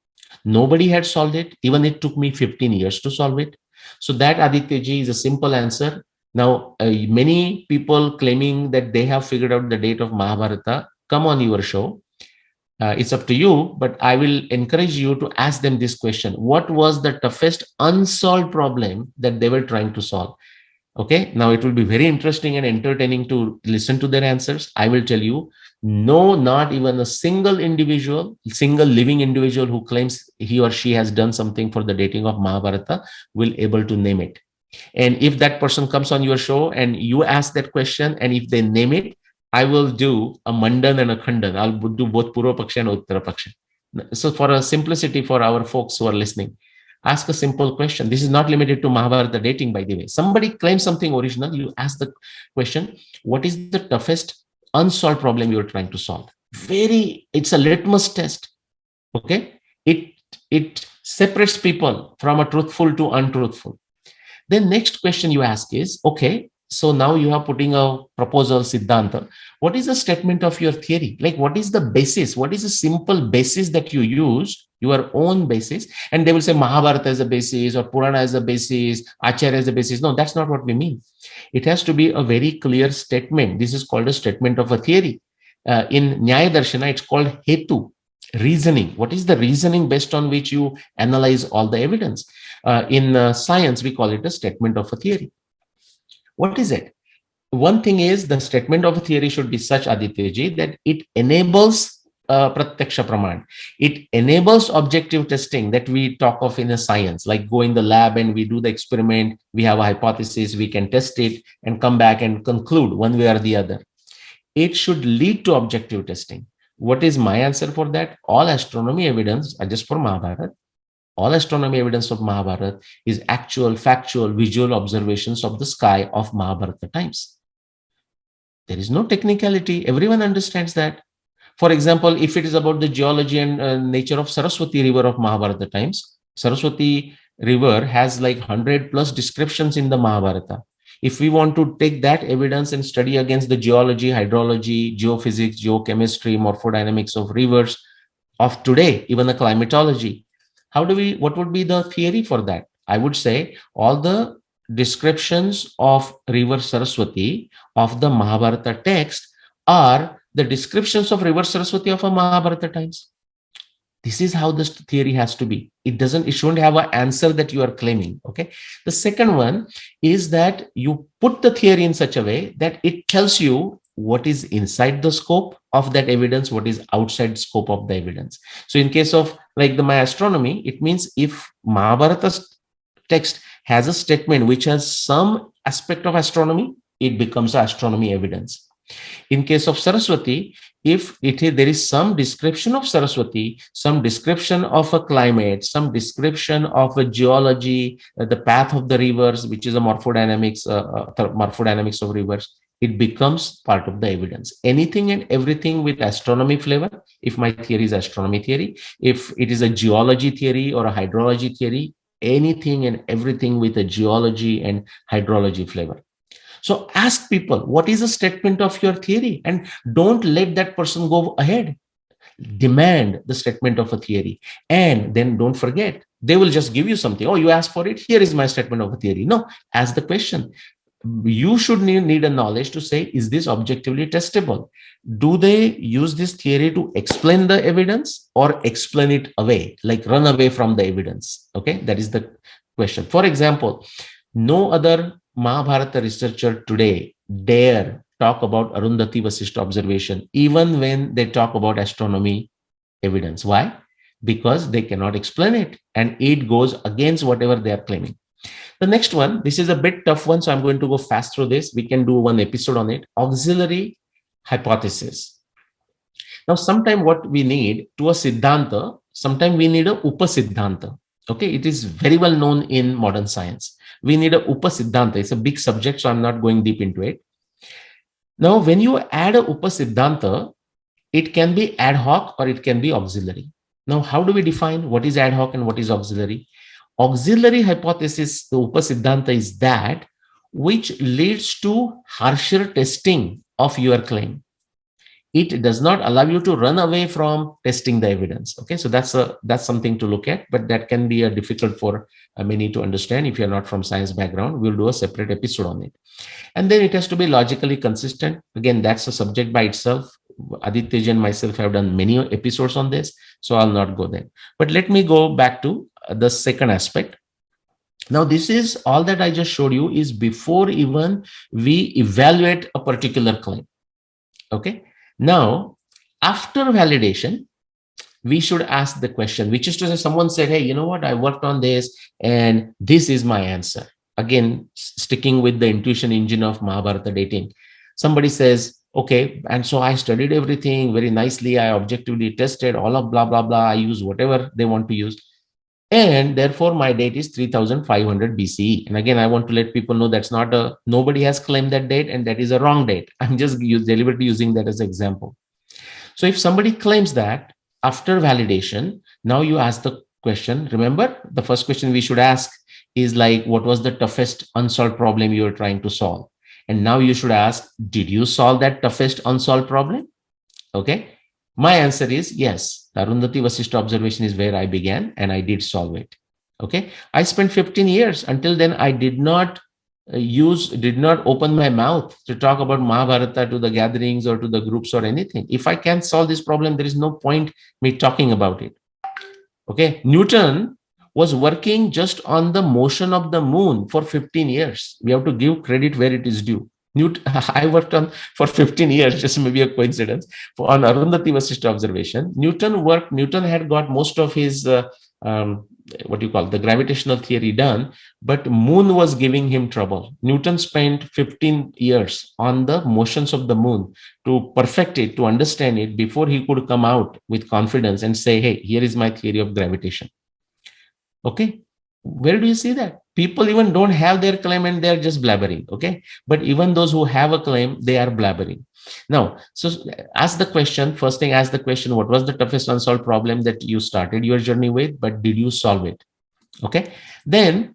Nobody had solved it. Even it took me 15 years to solve it. So that, Aditya ji, is a simple answer. Now, many people claiming that they have figured out the date of Mahabharata come on your show. It's up to you, but I will encourage you to ask them this question. What was the toughest unsolved problem that they were trying to solve? Okay, now it will be very interesting and entertaining to listen to their answers. I will tell you, no, not even a single living individual who claims he or she has done something for the dating of Mahabharata will able to name it. And if that person comes on your show and you ask that question, and if they name it, I will do a Mandan and a Khandan. I'll do both Purva Paksha and Uttara Paksha. So for a simplicity for our folks who are listening, ask a simple question. This is not limited to Mahabharata dating, by the way. Somebody claims something original, you ask the question, what is the toughest unsolved problem you're trying to solve? It's a litmus test. Okay. It separates people from a truthful to untruthful. Then next question you ask is, okay, so now you are putting a proposal, Siddhanta. What is the statement of your theory? Like, what is the basis? What is the simple basis that you use your own basis. And they will say Mahabharata is a basis or Purana is a basis, Acharya is a basis. No, that's not what we mean. It has to be a very clear statement. This is called a statement of a theory. In Nyaya Darshana, it's called Hetu Reasoning. What is the reasoning based on which you analyze all the evidence? In science, we call it a statement of a theory. What is it? One thing is the statement of a theory should be such, Adityaji, that it enables pratyaksha praman. It enables objective testing that we talk of in a science, like go in the lab and we do the experiment, we have a hypothesis, we can test it and come back and conclude one way or the other. It should lead to objective testing. What is my answer for that? All astronomy evidence, just for Mahabharata, all astronomy evidence of Mahabharata is actual, factual, visual observations of the sky of Mahabharata times. There is no technicality. Everyone understands that. For example, if it is about the geology and nature of Saraswati River of Mahabharata times, Saraswati River has like 100 plus descriptions in the Mahabharata. If we want to take that evidence and study against the geology, hydrology, geophysics, geochemistry, morphodynamics of rivers of today, even the climatology, what would be the theory for that? I would say all the descriptions of river Saraswati of the Mahabharata text are the descriptions of river Saraswati of a Mahabharata times. This is how this theory has to be. It shouldn't have an answer that you are claiming. Okay. The second one is that you put the theory in such a way that it tells you what is inside the scope of that evidence, what is outside scope of the evidence. So in case of like my astronomy, it means if Mahabharata's text has a statement which has some aspect of astronomy, it becomes astronomy evidence. In case of Saraswati, if there is some description of Saraswati, some description of a climate, some description of a geology, the path of the rivers, which is a morphodynamics of rivers, it becomes part of the evidence. Anything and everything with astronomy flavor, if my theory is astronomy theory, if it is a geology theory or a hydrology theory, anything and everything with a geology and hydrology flavor. So ask people, what is a statement of your theory? And don't let that person go ahead. Demand the statement of a theory. And then don't forget, they will just give you something. Oh, you asked for it. Here is my statement of a theory. No, ask the question. You should need a knowledge to say, is this objectively testable? Do they use this theory to explain the evidence or explain it away, like run away from the evidence? Okay, that is the question. For example, no other Mahabharata researcher today dare talk about Arundhati Vasishta observation, even when they talk about astronomy evidence. Why? Because they cannot explain it and it goes against whatever they are claiming. The next one, this is a bit tough one, so I'm going to go fast through this. We can do one episode on it. Auxiliary hypothesis. Now, sometimes what we need to a siddhanta, sometimes we need a upasiddhanta. Okay, it is very well known in modern science. We need a upasiddhanta. It's a big subject, so I'm not going deep into it. Now, when you add a upasiddhanta, it can be ad hoc or it can be auxiliary. Now, how do we define what is ad hoc and what is auxiliary? Auxiliary hypothesis, the upasiddhanta, is that which leads to harsher testing of your claim. It does not allow you to run away from testing the evidence. Okay, so that's something to look at, but that can be difficult for many to understand. If you're not from science background, we'll do a separate episode on it. And then it has to be logically consistent. Again, that's a subject by itself. Aditya and myself have done many episodes on this, so I'll not go there. But let me go back to the second aspect. Now, this is all that I just showed you is before even we evaluate a particular claim. Okay. Now, after validation, we should ask the question, which is to say someone said, hey, you know what? I worked on this and this is my answer. Again, sticking with the intuition engine of Mahabharata dating. Somebody says, okay, and so I studied everything very nicely. I objectively tested all of blah, blah, blah. I use whatever they want to use. And therefore, my date is 3500 BCE. And again, I want to let people know that's nobody has claimed that date and that is a wrong date. I'm just deliberately using that as an example. So if somebody claims that after validation, now you ask the question. Remember, the first question we should ask is like, what was the toughest unsolved problem you were trying to solve? And now you should ask, did you solve that toughest unsolved problem? Okay. My answer is yes. The Arundhati Vasishtha observation is where I began and I did solve it. Okay. I spent 15 years. Until then, I did not did not open my mouth to talk about Mahabharata to the gatherings or to the groups or anything. If I can't solve this problem, there is no point me talking about it. Okay. Newton was working just on the motion of the moon for 15 years. We have to give credit where it is due. Newton, I worked on for 15 years, just maybe a coincidence, on Arundhati Vasishtha observation. Newton had got most of his, what you call the gravitational theory done, but moon was giving him trouble. Newton spent 15 years on the motions of the moon to perfect it, to understand it before he could come out with confidence and say, hey, here is my theory of gravitation. Okay. Where do you see that? People even don't have their claim and they're just blabbering. Okay. But even those who have a claim, they are blabbering. Now, so ask the question, first thing, ask the question, what was the toughest unsolved problem that you started your journey with, but did you solve it? Okay. Then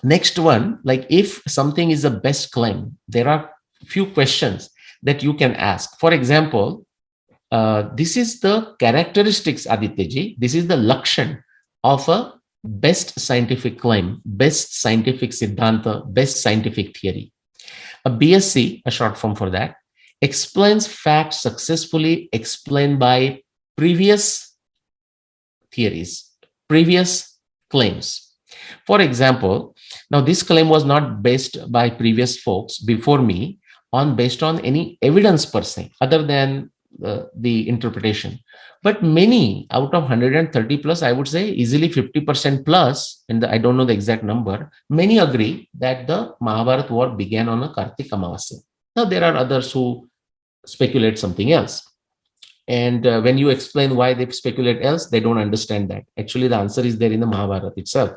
next one, like if something is a best claim, there are few questions that you can ask. For example, this is the characteristics, Adityaji. This is the lakshan of a best scientific claim, best scientific siddhanta, best scientific theory. A BSc, a short form for that, explains facts successfully explained by previous theories, previous claims. For example, now this claim was not based by previous folks before me based on any evidence per se, other than the interpretation. But many out of 130 plus, I would say easily 50% plus, and I don't know the exact number, many agree that the Mahabharata war began on a Kartik Amavasya. Now, there are others who speculate something else. And when you explain why they speculate else, they don't understand that. Actually, the answer is there in the Mahabharata itself.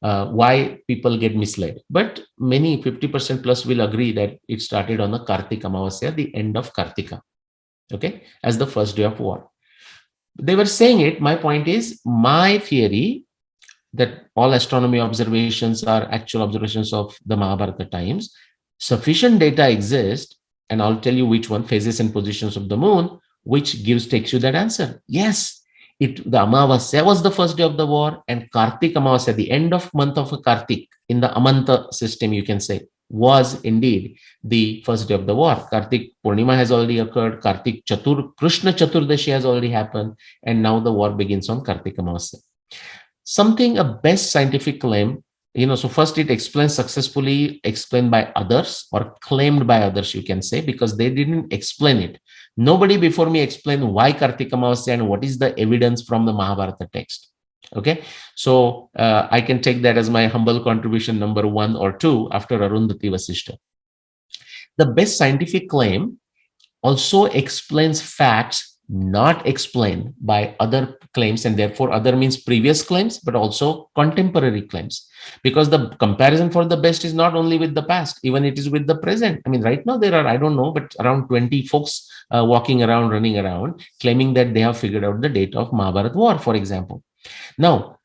Why people get misled. But many 50% plus will agree that it started on the Kartik Amavasya, the end of Kartika, okay, as the first day of war. They were saying it. My point is, my theory that all astronomy observations are actual observations of the Mahabharata times, sufficient data exist, and I'll tell you which one, phases and positions of the moon, which takes you that answer. Yes, the Amavasya was the first day of the war, and Kartik Amavasya, the end of month of Kartik, in the Amanta system, you can say, was indeed the first day of the war. Kartik Purnima has already occurred. Kartik Krishna Chaturdashi has already happened. And now the war begins on Kartik Amavasya. Something, a best scientific claim, so first it explains successfully, explained by others or claimed by others, you can say, because they didn't explain it. Nobody before me explained why Kartik Amavasya and what is the evidence from the Mahabharata text. Okay, so I can take that as my humble contribution number 1 or 2 after Arundhati Vasishtha. The best scientific claim also explains facts not explained by other claims, and therefore other means previous claims, but also contemporary claims, because the comparison for the best is not only with the past, even it is with the present. I mean, right now there are, I don't know, but around 20 folks walking around, running around, claiming that they have figured out the date of Mahabharata war, for example. Now,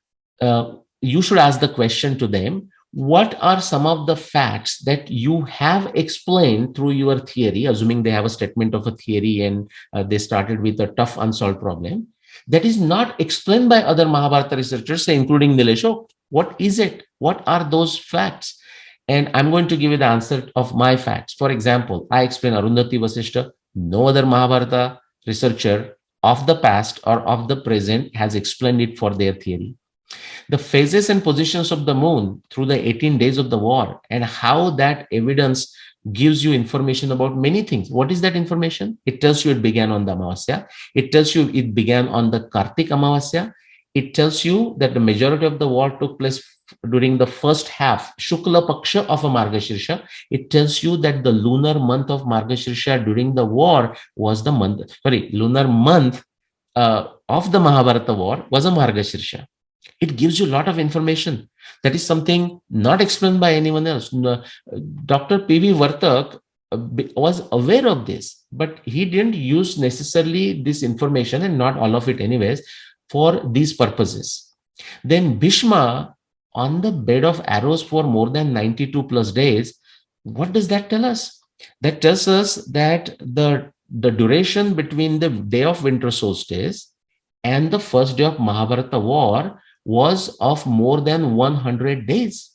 you should ask the question to them, what are some of the facts that you have explained through your theory, assuming they have a statement of a theory and they started with a tough unsolved problem, that is not explained by other Mahabharata researchers, say, including Nilesh Oak? What is it? What are those facts? And I'm going to give you the answer of my facts. For example, I explain Arundhati Vasishtha. No other Mahabharata researcher of the past or of the present has explained it for their theory. The phases and positions of the moon through the 18 days of the war, and how that evidence gives you information about many things. What is that information? It tells you it began on the Amavasya. It tells you it began on the Kartik Amavasya. It tells you that the majority of the war took place during the first half, Shukla Paksha of a Margashirsha. It tells you that the lunar month of Margashirsha during the war was the lunar month of the Mahabharata war was a Margashirsha. It gives you a lot of information. That is something not explained by anyone else. Dr. P.V. Vartak was aware of this, but he didn't use necessarily this information, and not all of it anyways, for these purposes. Then Bhishma, on the bed of arrows for more than 92 plus days, what does that tell us? That tells us that the the duration between the day of winter solstice and the first day of Mahabharata war was of more than 100 days.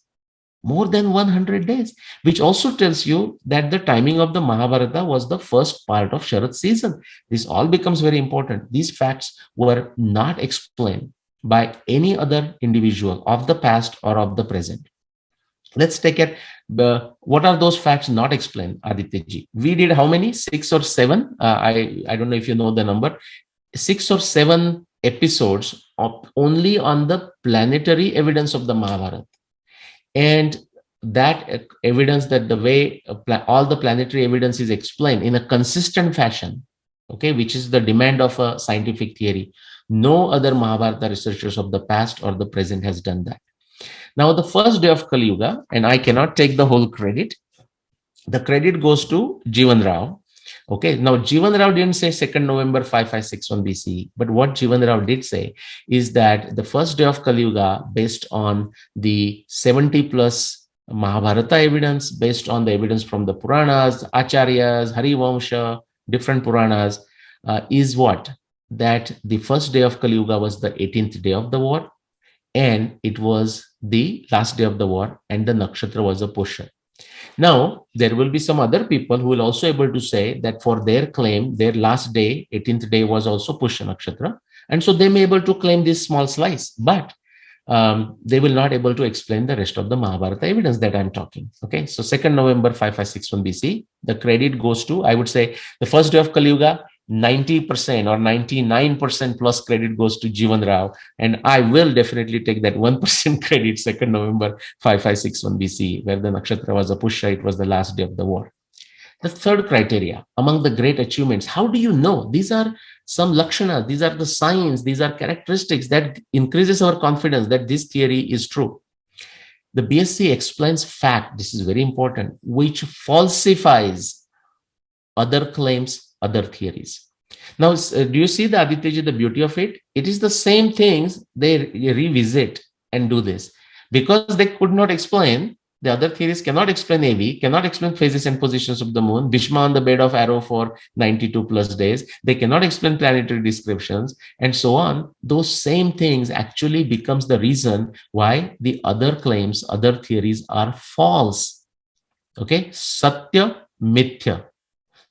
More than 100 days, which also tells you that the timing of the Mahabharata was the first part of Sharad season. This all becomes very important. These facts were not explained by any other individual of the past or of the present. Let's take it. What are those facts not explained, Aditya? We did how many? 6 or 7? I don't know if you know the number. 6 or 7 episodes only on the planetary evidence of the Mahabharata. And that evidence, that the way all the planetary evidence is explained in a consistent fashion, okay, which is the demand of a scientific theory. No other Mahabharata researchers of the past or the present has done that. Now, the first day of Kali Yuga, and I cannot take the whole credit, the credit goes to Jivan Rao. Okay, now Jivan Rao didn't say 2nd November 5561 BCE, but what Jivan Rao did say is that the first day of Kali Yuga, based on the 70 plus Mahabharata evidence, based on the evidence from the Puranas, Acharyas, Harivamsha, different Puranas, is what? That the first day of Kali Yuga was the 18th day of the war, and it was the last day of the war, and the nakshatra was a Pusha. Now, there will be some other people who will also able to say that for their claim, their last day, 18th day, was also Pushya Nakshatra. And so they may able to claim this small slice, but they will not able to explain the rest of the Mahabharata evidence that I'm talking. Okay, so 2nd November 5561 BC, the credit goes to, I would say, the first day of Kali Yuga, 90% or 99% plus credit goes to Jivan Rao. And I will definitely take that 1% credit, 2nd November 5561 BC, where the nakshatra was a Pusha, it was the last day of the war. The third criteria, among the great achievements, how do you know? These are some lakshana, these are the signs, these are characteristics that increases our confidence that this theory is true. The BSc explains fact, this is very important, which falsifies other claims, other theories. Now, do you see the Aditya, the beauty of it? It is the same things they revisit and do this because they could not explain. The other theories cannot explain AV, cannot explain phases and positions of the moon, Bhishma on the bed of arrow for 92 plus days. They cannot explain planetary descriptions and so on. Those same things actually becomes the reason why the other claims, other theories are false. Okay, Satya, Mithya.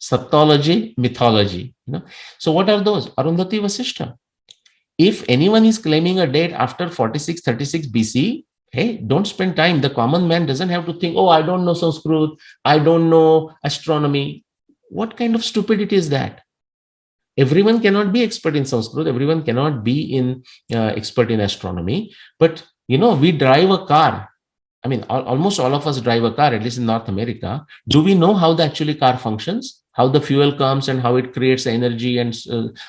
Sattology, mythology. So what are those? Arundhati Vasishtha. If anyone is claiming a date after 4636 BC, hey, don't spend time. The common man doesn't have to think, oh, I don't know Sanskrit, I don't know astronomy. What kind of stupidity is that? Everyone cannot be expert in Sanskrit. Everyone cannot be expert in astronomy. But, we drive a car. I mean, almost all of us drive a car, at least in North America. Do we know how the actually car functions? How the fuel comes and how it creates energy and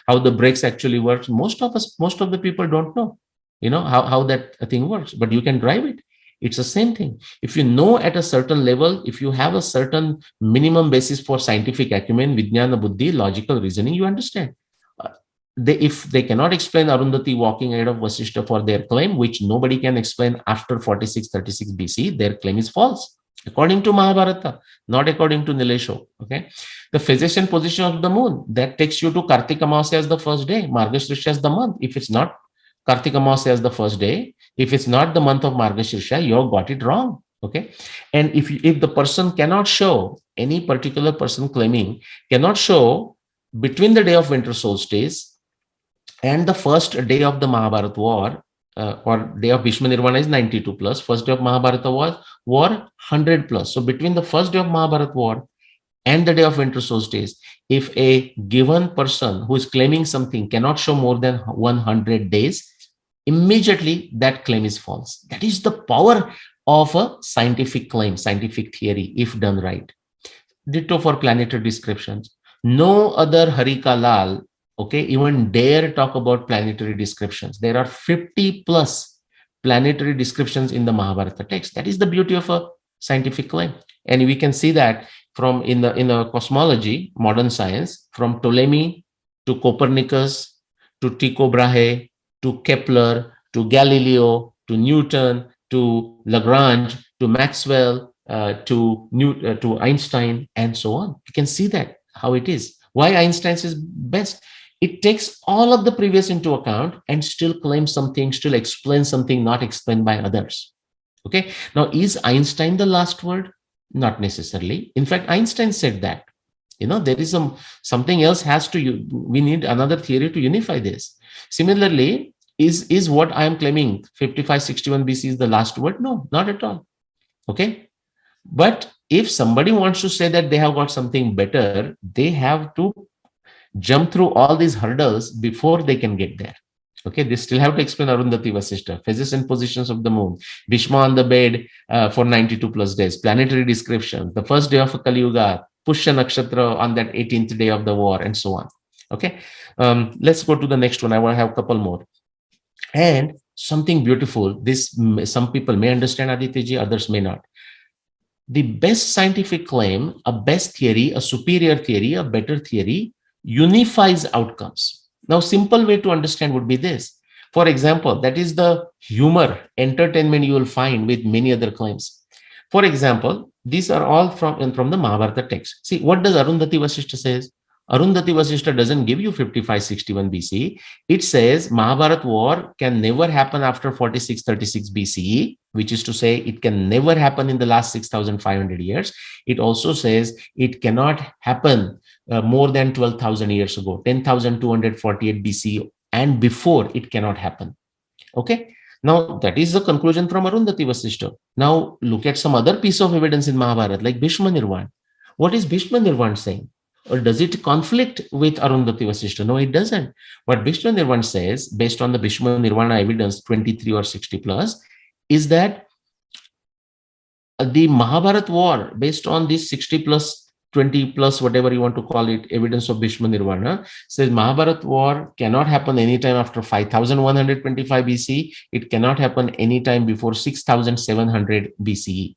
how the brakes actually works? Most of the people don't know, how that thing works, but you can drive it. It's the same thing. If you know at a certain level, if you have a certain minimum basis for scientific acumen, vijnana buddhi, logical reasoning, you understand. If they cannot explain Arundhati walking ahead of Vasishtha for their claim, which nobody can explain after 4636 BC, their claim is false. According to Mahabharata, not according to Nilesh Oak. Okay, the physician position of the moon, that takes you to Kartika Amavasya as the first day, Margashirsha as the month. If it's not Kartika Amavasya as the first day, if it's not the month of Margashirsha, you have got it wrong. Okay, and if the person cannot show, any particular person claiming cannot show between the day of winter solstice and the first day of the Mahabharata war, or day of Bhishma Nirvana is 92 plus, first day of Mahabharata war 100 plus. So between the first day of Mahabharata war and the day of winter solstice, if a given person who is claiming something cannot show more than 100 days, immediately that claim is false. That is the power of a scientific claim, scientific theory, if done right. Ditto for planetary descriptions. No other Harika Lal, okay, even dare talk about planetary descriptions. There are 50 plus planetary descriptions in the Mahabharata text. That is the beauty of a scientific claim. And we can see that from in the cosmology, modern science, from Ptolemy to Copernicus to Tycho Brahe to Kepler to Galileo to Newton to Lagrange to Maxwell to Einstein and so on. You can see that how it is. Why Einstein's is best? It takes all of the previous into account and still claims something, still explains something not explained by others. Okay. Now, is Einstein the last word? Not necessarily. In fact, Einstein said that, there is something else we need another theory to unify this. Similarly, is what I am claiming 5561 BC is the last word? No, not at all. Okay. But if somebody wants to say that they have got something better, they have to jump through all these hurdles before they can get there. Okay, they still have to explain Arundhati Vasishta, phases and positions of the moon, Bhishma on the bed for 92 plus days, planetary descriptions, the first day of Kali Yuga, Pushya Nakshatra on that 18th day of the war, and so on. Okay, let's go to the next one. I want to have a couple more. And something beautiful, some people may understand Aditya, others may not. The best scientific claim, a best theory, a superior theory, a better theory unifies outcomes. Now, simple way to understand would be this. For example, that is the humor, entertainment you will find with many other claims. For example, these are all from the Mahabharata text. See, what does Arundhati Vasishta says? Arundhati Vasishta doesn't give you 5561 BC. It says Mahabharat war can never happen after 4636 BCE, which is to say it can never happen in the last 6500 years. It also says it cannot happen more than 12,000 years ago, 10,248 BC and before it cannot happen. Okay. Now, that is the conclusion from Arundhati Vasishta. Now, look at some other piece of evidence in Mahabharata, like Bhishma Nirvan. What is Bhishma Nirvan saying? Or does it conflict with Arundhati Vasishta? No, it doesn't. What Bhishma Nirvan says, based on the Bhishma Nirvana evidence 23 or 60 plus, is that the Mahabharat war, based on this 60 plus, 20 plus, whatever you want to call it, evidence of Bhishma Nirvana, says Mahabharat war cannot happen anytime after 5125 BC. It cannot happen anytime before 6700 BCE.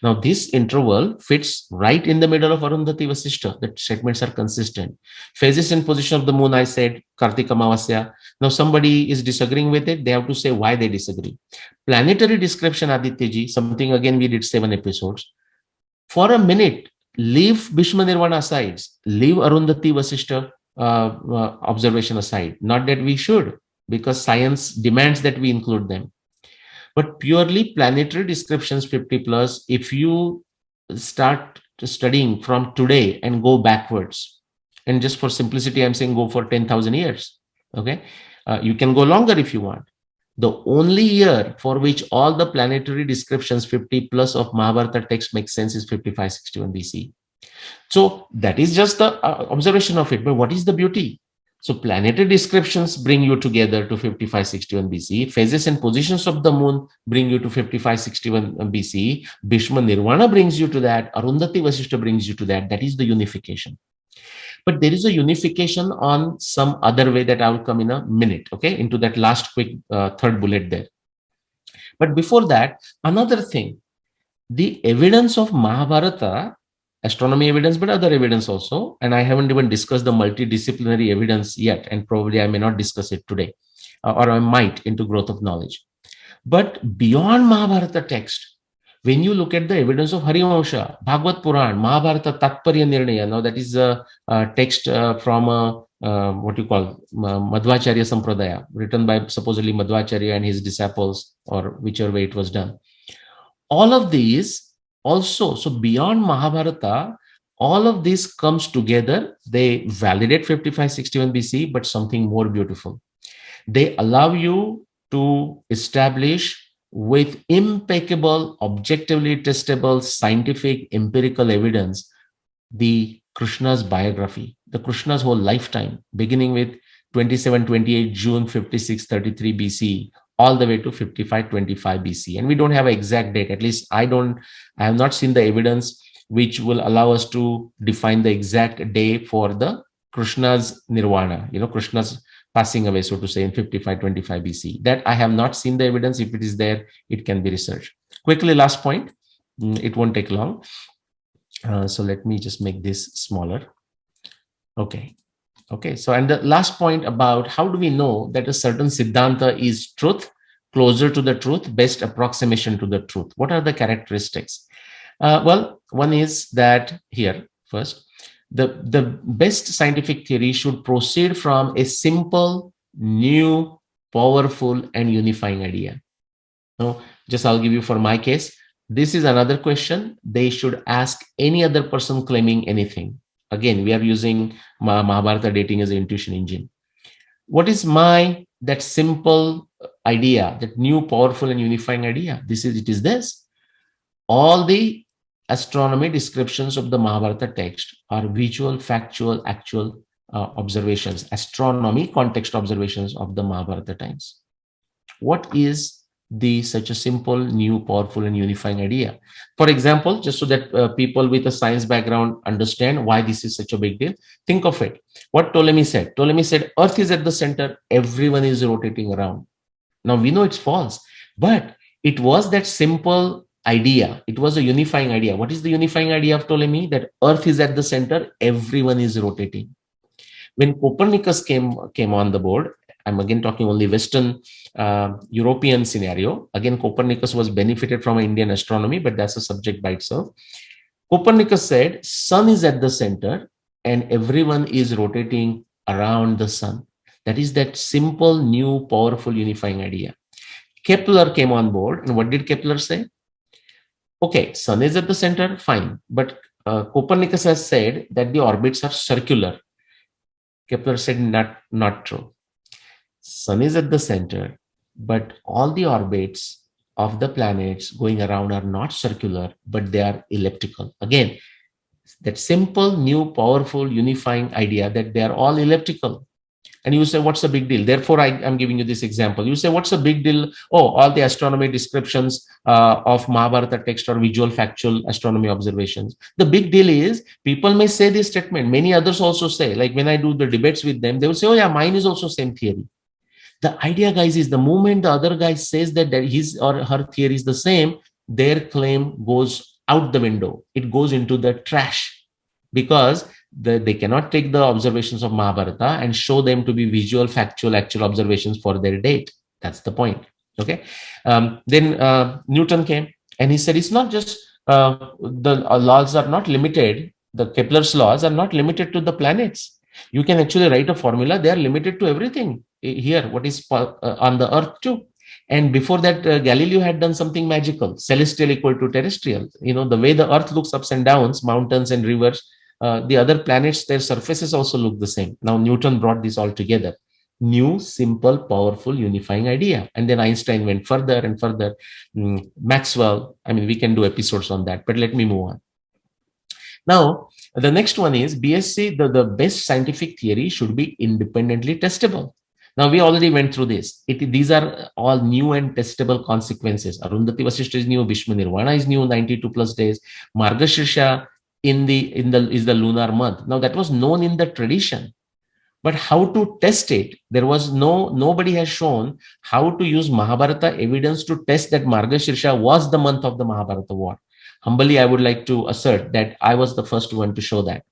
Now, this interval fits right in the middle of Arundhati Vasishta. The statements are consistent. Phases and position of the moon, I said, Kartika Amavasya. Now, somebody is disagreeing with it. They have to say why they disagree. Planetary description, Aditya, something again we did 7 episodes. For a minute, leave Bhishma Nirvana aside. Leave Arundhati Vasishta observation aside. Not that we should, because science demands that we include them. But purely planetary descriptions 50 plus, if you start studying from today and go backwards, and just for simplicity, I'm saying go for 10,000 years. Okay. You can go longer if you want. The only year for which all the planetary descriptions 50 plus of Mahabharata text makes sense is 5561 BC. So that is just the observation of it. But what is the beauty? So planetary descriptions bring you together to 5561 BC. Phases and positions of the moon bring you to 5561 BC. Bhishma Nirvana brings you to that. Arundhati Vasishta brings you to that. That is the unification. But there is a unification on some other way that I will come in a minute, okay, into that last quick third bullet there. But before that, another thing, the evidence of Mahabharata, astronomy evidence, but other evidence also. And I haven't even discussed the multidisciplinary evidence yet, and probably I may not discuss it today, or I might into growth of knowledge. But beyond Mahabharata text, when you look at the evidence of Harivamsha, Bhagavad Puran, Mahabharata Tatparya Nirnaya, now that is a text from what you call Madhvacharya Sampradaya, written by supposedly Madhvacharya and his disciples, or whichever way it was done. All of these also, so beyond Mahabharata, all of this comes together. They validate 5561 BC, but something more beautiful. They allow you to establish with impeccable, objectively testable, scientific, empirical evidence, the Krishna's biography, the Krishna's whole lifetime, beginning with 27-28 June 5633 BC, all the way to 5525 BC. And we don't have an exact date. At least I have not seen the evidence which will allow us to define the exact day for the Krishna's nirvana, Krishna's passing away, so to say, in 5525 BC. That I have not seen the evidence. If it is there, it can be researched. Quickly, last point. It won't take long. So let me just make this smaller. Okay. So, and the last point about how do we know that a certain Siddhanta is truth, closer to the truth, best approximation to the truth? What are the characteristics? Well, one is that here, first, the best scientific theory should proceed from a simple, new, powerful, and unifying idea. Now, just I'll give you for my case. This is another question they should ask any other person claiming anything. Again, we are using Mahabharata dating as an intuition engine. What is my that simple idea, that new, powerful, and unifying idea? It is this. All the astronomy descriptions of the Mahabharata text are visual, factual, actual observations, astronomy context observations of the Mahabharata times. What is such a simple, new, powerful, and unifying idea? For example, just so that people with a science background understand why this is such a big deal, think of it. What Ptolemy said. Ptolemy said, Earth is at the center, everyone is rotating around. Now we know it's false, but it was that simple idea. It was a unifying idea. What is the unifying idea of Ptolemy? That Earth is at the center, everyone is rotating. When Copernicus came on the board, I'm again talking only Western European scenario. Again, Copernicus was benefited from Indian astronomy, but that's a subject by itself. Copernicus said, sun is at the center and everyone is rotating around the sun. That is that simple, new, powerful, unifying idea. Kepler came on board, and what did Kepler say? Okay, sun is at the center, fine. But Copernicus has said that the orbits are circular. Kepler said, not true. Sun is at the center, but all the orbits of the planets going around are not circular, but they are elliptical. Again, that simple, new, powerful, unifying idea that they are all elliptical. And you say, what's the big deal? Therefore, I'm giving you this example. You say, what's the big deal? Oh, all the astronomy descriptions of Mahabharata text or visual, factual astronomy observations. The big deal is people may say this statement. Many others also say, like when I do the debates with them, they will say, oh yeah, mine is also same theory. The idea, guys, is the moment the other guy says that his or her theory is the same, their claim goes out the window. It goes into the trash because they cannot take the observations of Mahabharata and show them to be visual, factual, actual observations for their date. That's the point. Okay. Then Newton came and he said, it's not just the laws are not limited. The Kepler's laws are not limited to the planets. You can actually write a formula. They are limited to everything here, what is on the earth too. And before that, Galileo had done something magical, celestial equal to terrestrial. You know, the way the earth looks ups and downs, mountains and rivers, the other planets, their surfaces also look the same. Now, Newton brought this all together. New, simple, powerful, unifying idea. And then Einstein went further and further. Maxwell, I mean, we can do episodes on that, but let me move on. Now, the next one is BSc, the best scientific theory should be independently testable. Now, we already went through this. These are all new and testable consequences. Arundhati Vasishta is new, Bhishma Nirvana is new, 92 plus days. Margashirsha is the lunar month. Now, that was known in the tradition. But how to test it? There was nobody has shown how to use Mahabharata evidence to test that Margashirsha was the month of the Mahabharata war. Humbly, I would like to assert that I was the first one to show that.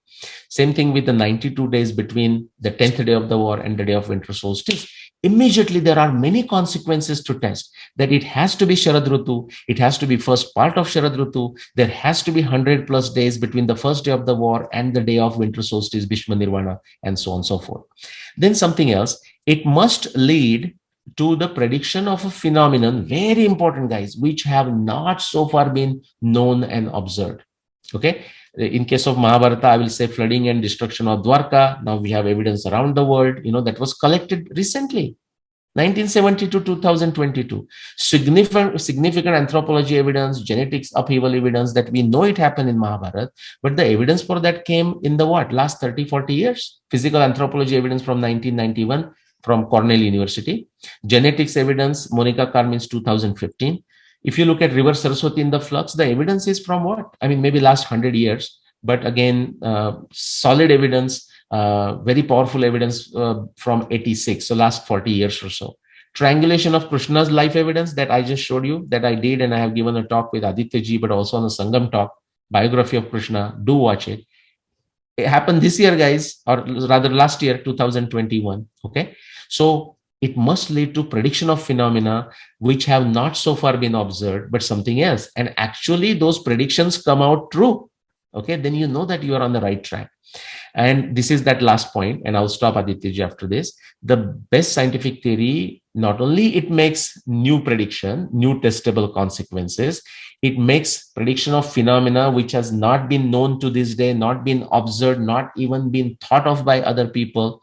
Same thing with the 92 days between the 10th day of the war and the day of winter solstice. Immediately, there are many consequences to test that it has to be Sharad Rutu. It has to be first part of Sharad Rutu. There has to be 100 plus days between the first day of the war and the day of winter solstice, Bhishma Nirvana, and so on and so forth. Then something else, it must lead to the prediction of a phenomenon, very important, guys, which have not so far been known and observed. Okay. In case of Mahabharata, I will say flooding and destruction of Dwarka. Now we have evidence around the world, that was collected recently, 1970 to 2022. Significant anthropology evidence, genetics upheaval evidence that we know it happened in Mahabharata, but the evidence for that came in the last 30, 40 years. Physical anthropology evidence from 1991 from Cornell University. Genetics evidence, Monica Carmen's 2015. If you look at River Saraswati in the flux, the evidence is from what? I mean, maybe last 100 years, but again, solid evidence, very powerful evidence from 86, so last 40 years or so. Triangulation of Krishna's life evidence that I just showed you, that I did, and I have given a talk with Aditya ji, but also on the Sangam talk, biography of Krishna, do watch it. It happened this year, guys, or rather last year, 2021, okay? So it must lead to prediction of phenomena which have not so far been observed, but something else. And actually those predictions come out true. Okay, then you know that you are on the right track. And this is that last point, and I'll stop, Aditya after this. The best scientific theory, not only it makes new prediction, new testable consequences, it makes prediction of phenomena which has not been known to this day, not been observed, not even been thought of by other people.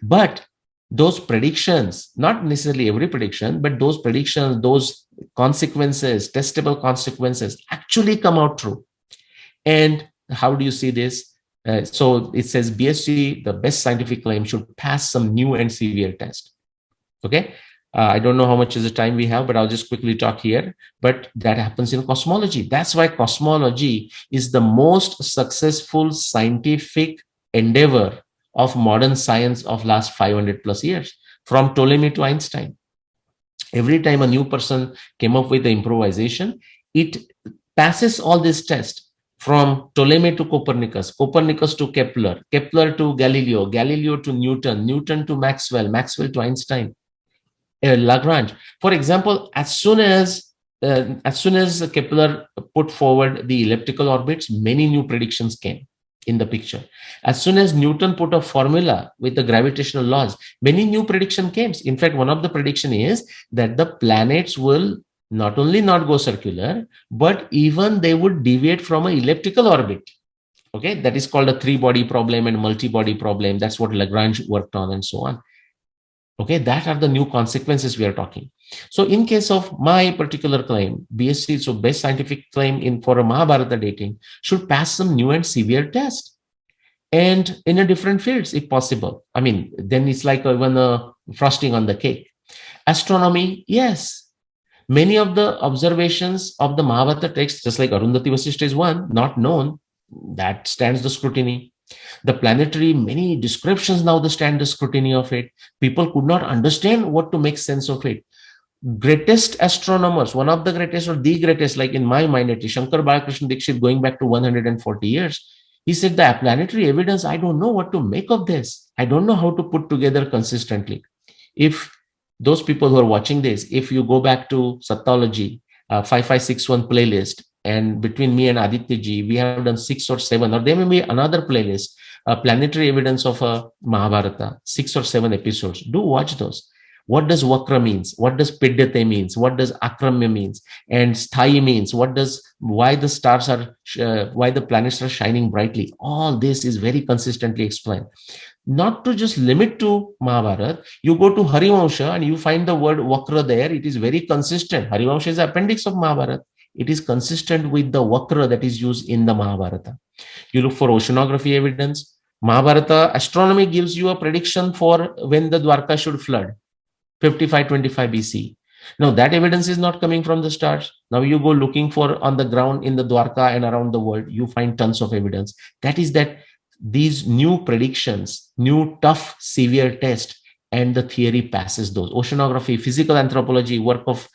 But those predictions, not necessarily every prediction, but those predictions, those consequences, testable consequences actually come out true. And how do you see this? So it says BSc, the best scientific claim, should pass some new and severe test. Okay. I don't know how much is the time we have, but I'll just quickly talk here. But that happens in cosmology. That's why cosmology is the most successful scientific endeavor of modern science of last 500 plus years, from Ptolemy to Einstein. Every time a new person came up with the improvisation, it passes all this test, from Ptolemy to Copernicus, Copernicus to Kepler, Kepler to Galileo, Galileo to Newton, Newton to Maxwell, Maxwell to Einstein, Lagrange. For example, as soon as Kepler put forward the elliptical orbits, many new predictions came in the picture. As soon as Newton put a formula with the gravitational laws, many new prediction came. In fact, one of the prediction is that the planets will not only not go circular, but even they would deviate from an elliptical orbit. Okay, that is called a three-body problem and multi-body problem. That's what Lagrange worked on, and so on. Okay, that are the new consequences we are talking. So in case of my particular claim, BSc, so best scientific claim in for a Mahabharata dating, should pass some new and severe test, and in a different fields if possible. I mean, then it's like even a frosting on the cake. Astronomy, yes. Many of the observations of the Mahabharata text, just like Arundhati Vasishtha is one, not known, that stands the scrutiny. The planetary, many descriptions now stand the scrutiny of it. People could not understand what to make sense of it. Greatest astronomers, one of the greatest or the greatest, like in my mind, it is Shankar Balakrishna Dikshit, going back to 140 years. He said, the planetary evidence, I don't know what to make of this. I don't know how to put together consistently. If those people who are watching this, if you go back to Sattology, 5561 playlist, and between me and Aditya ji, we have done 6 or 7, or there may be another playlist, planetary evidence of a Mahabharata, 6 or 7 episodes. Do watch those. What does Vakra means? What does Pidyate means? What does Akramya means? And Sthayi means? Why the stars are, why the planets are shining brightly? All this is very consistently explained. Not to just limit to Mahabharata, you go to Harivamsha and you find the word Vakra there. It is very consistent. Harivamsha is the appendix of Mahabharata. It is consistent with the Vakra that is used in the Mahabharata. You look for oceanography evidence. Mahabharata astronomy gives you a prediction for when the Dwarka should flood, 5525 BC. Now that evidence is not coming from the stars. Now you go looking for on the ground in the Dwarka and around the world, you find tons of evidence. That is that these new predictions, new tough, severe tests, and the theory passes those. Oceanography, physical anthropology, work of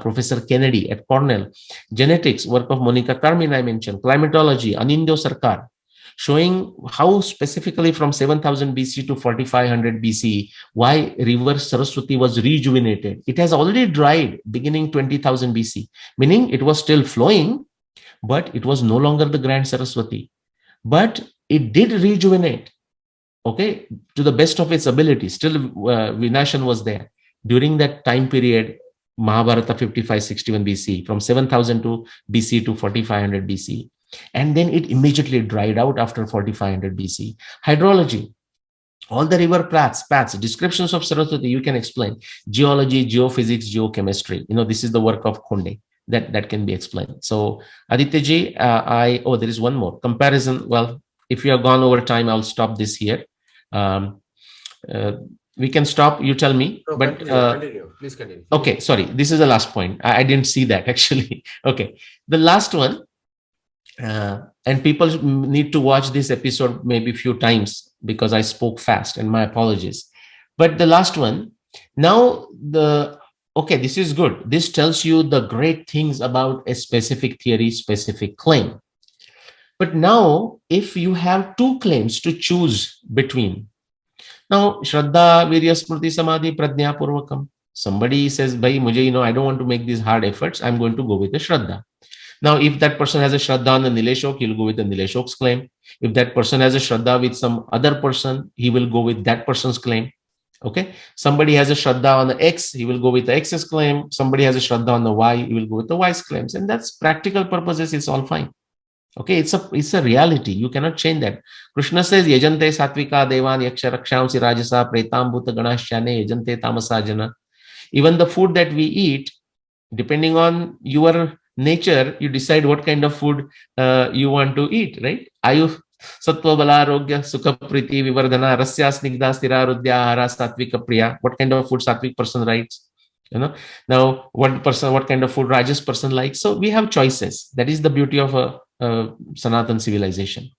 Professor Kennedy at Cornell, genetics, work of Monica Carmine I mentioned, climatology, Anindyo Sarkar, showing how specifically from 7000 BC to 4500 BC, why river Saraswati was rejuvenated. It has already dried beginning 20,000 BC, meaning it was still flowing, but it was no longer the grand Saraswati. But it did rejuvenate, okay, to the best of its ability. Still, Vinashan was there. During that time period, Mahabharata 5561 BC, from 7000 to BC to 4500 BC. And then it immediately dried out after 4500 BC. Hydrology, all the river paths, descriptions of Saraswati, you can explain. Geology, geophysics, geochemistry. This is the work of Khonde. That can be explained. So, Aditya ji, there is one more comparison. Well, if you have gone over time, I'll stop this here. We can stop. You tell me. No, but continue. Please continue. Okay, sorry. This is the last point. I didn't see that actually. Okay, the last one. And people need to watch this episode maybe a few times because I spoke fast, and my apologies. But the last one. Now okay, this is good. This tells you the great things about a specific theory, specific claim. But now, if you have two claims to choose between, now, Shraddha, Virya, Smriti, Samadhi, Pradnya, Purvakam. Somebody says, Bhai, mujhe, I don't want to make these hard efforts. I'm going to go with the Shraddha. Now, if that person has a Shraddha on the Nilesh Oak, he'll go with the Nilesh Oak's claim. If that person has a Shraddha with some other person, he will go with that person's claim. Okay. Somebody has a Shraddha on the X, he will go with the X's claim. Somebody has a Shraddha on the Y, he will go with the Y's claims. And that's practical purposes, it's all fine. Okay, it's a reality. You cannot change that. Krishna says, Yajante Satvika Devan Yaksha Rakshamsi Rajasa Pretam Bhuta Ganashane Yajante Tamasa Jana. Even the food that we eat, depending on your nature, you decide what kind of food you want to eat, right? Ayu Sattva Bala Arogya Sukha Priti Vivardhana Rasya Snigdha Stira Rudya Ahara Satvika Priya. What kind of food Satvik person writes? Now what kind of food Rajas person likes? So we have choices. That is the beauty of a Sanatan civilization.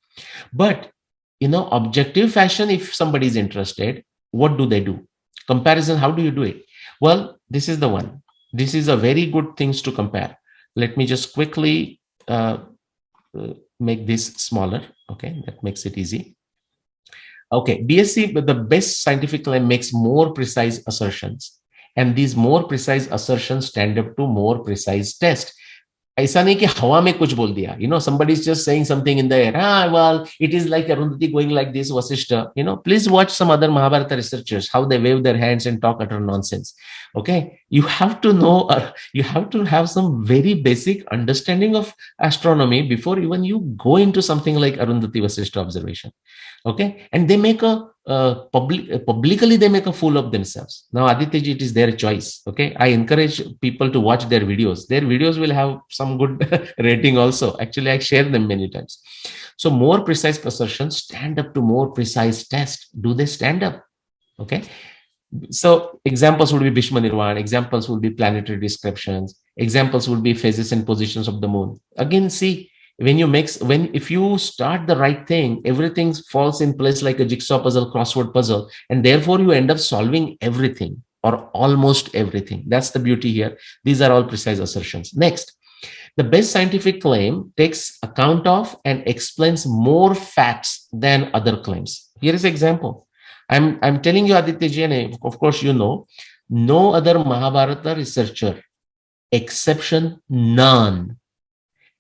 But objective fashion, if somebody is interested, what do they do? Comparison, how do you do it? Well, this is the one. This is a very good things to compare. Let me just quickly make this smaller. Okay, that makes it easy. Okay, BSc, but the best scientific claim makes more precise assertions. And these more precise assertions stand up to more precise test. ऐसा नहीं कि हवा में कुछ बोल दिया. Somebody is just saying something in the air. Well, it is like Arundhati going like this, Vasishta. Please watch some other Mahabharata researchers, how they wave their hands and talk utter nonsense. Okay, you have to know, you have to have some very basic understanding of astronomy before even you go into something like Arundhati Vasishta observation. Okay, and they make publicly they make a fool of themselves. Now, Adityaji, it is their choice. Okay, I encourage people to watch their videos. Their videos will have some good rating also. Actually, I share them many times. So more precise assertions stand up to more precise test. Do they stand up? Okay. So examples would be Bhishma Nirvana, examples would be planetary descriptions, examples would be phases and positions of the moon. Again, see, if you start the right thing, everything falls in place like a jigsaw puzzle, crossword puzzle, and therefore you end up solving everything or almost everything. That's the beauty here. These are all precise assertions. Next, the best scientific claim takes account of and explains more facts than other claims. Here is an example. I'm telling you, Aditya, and of course no other Mahabharata researcher, exception none,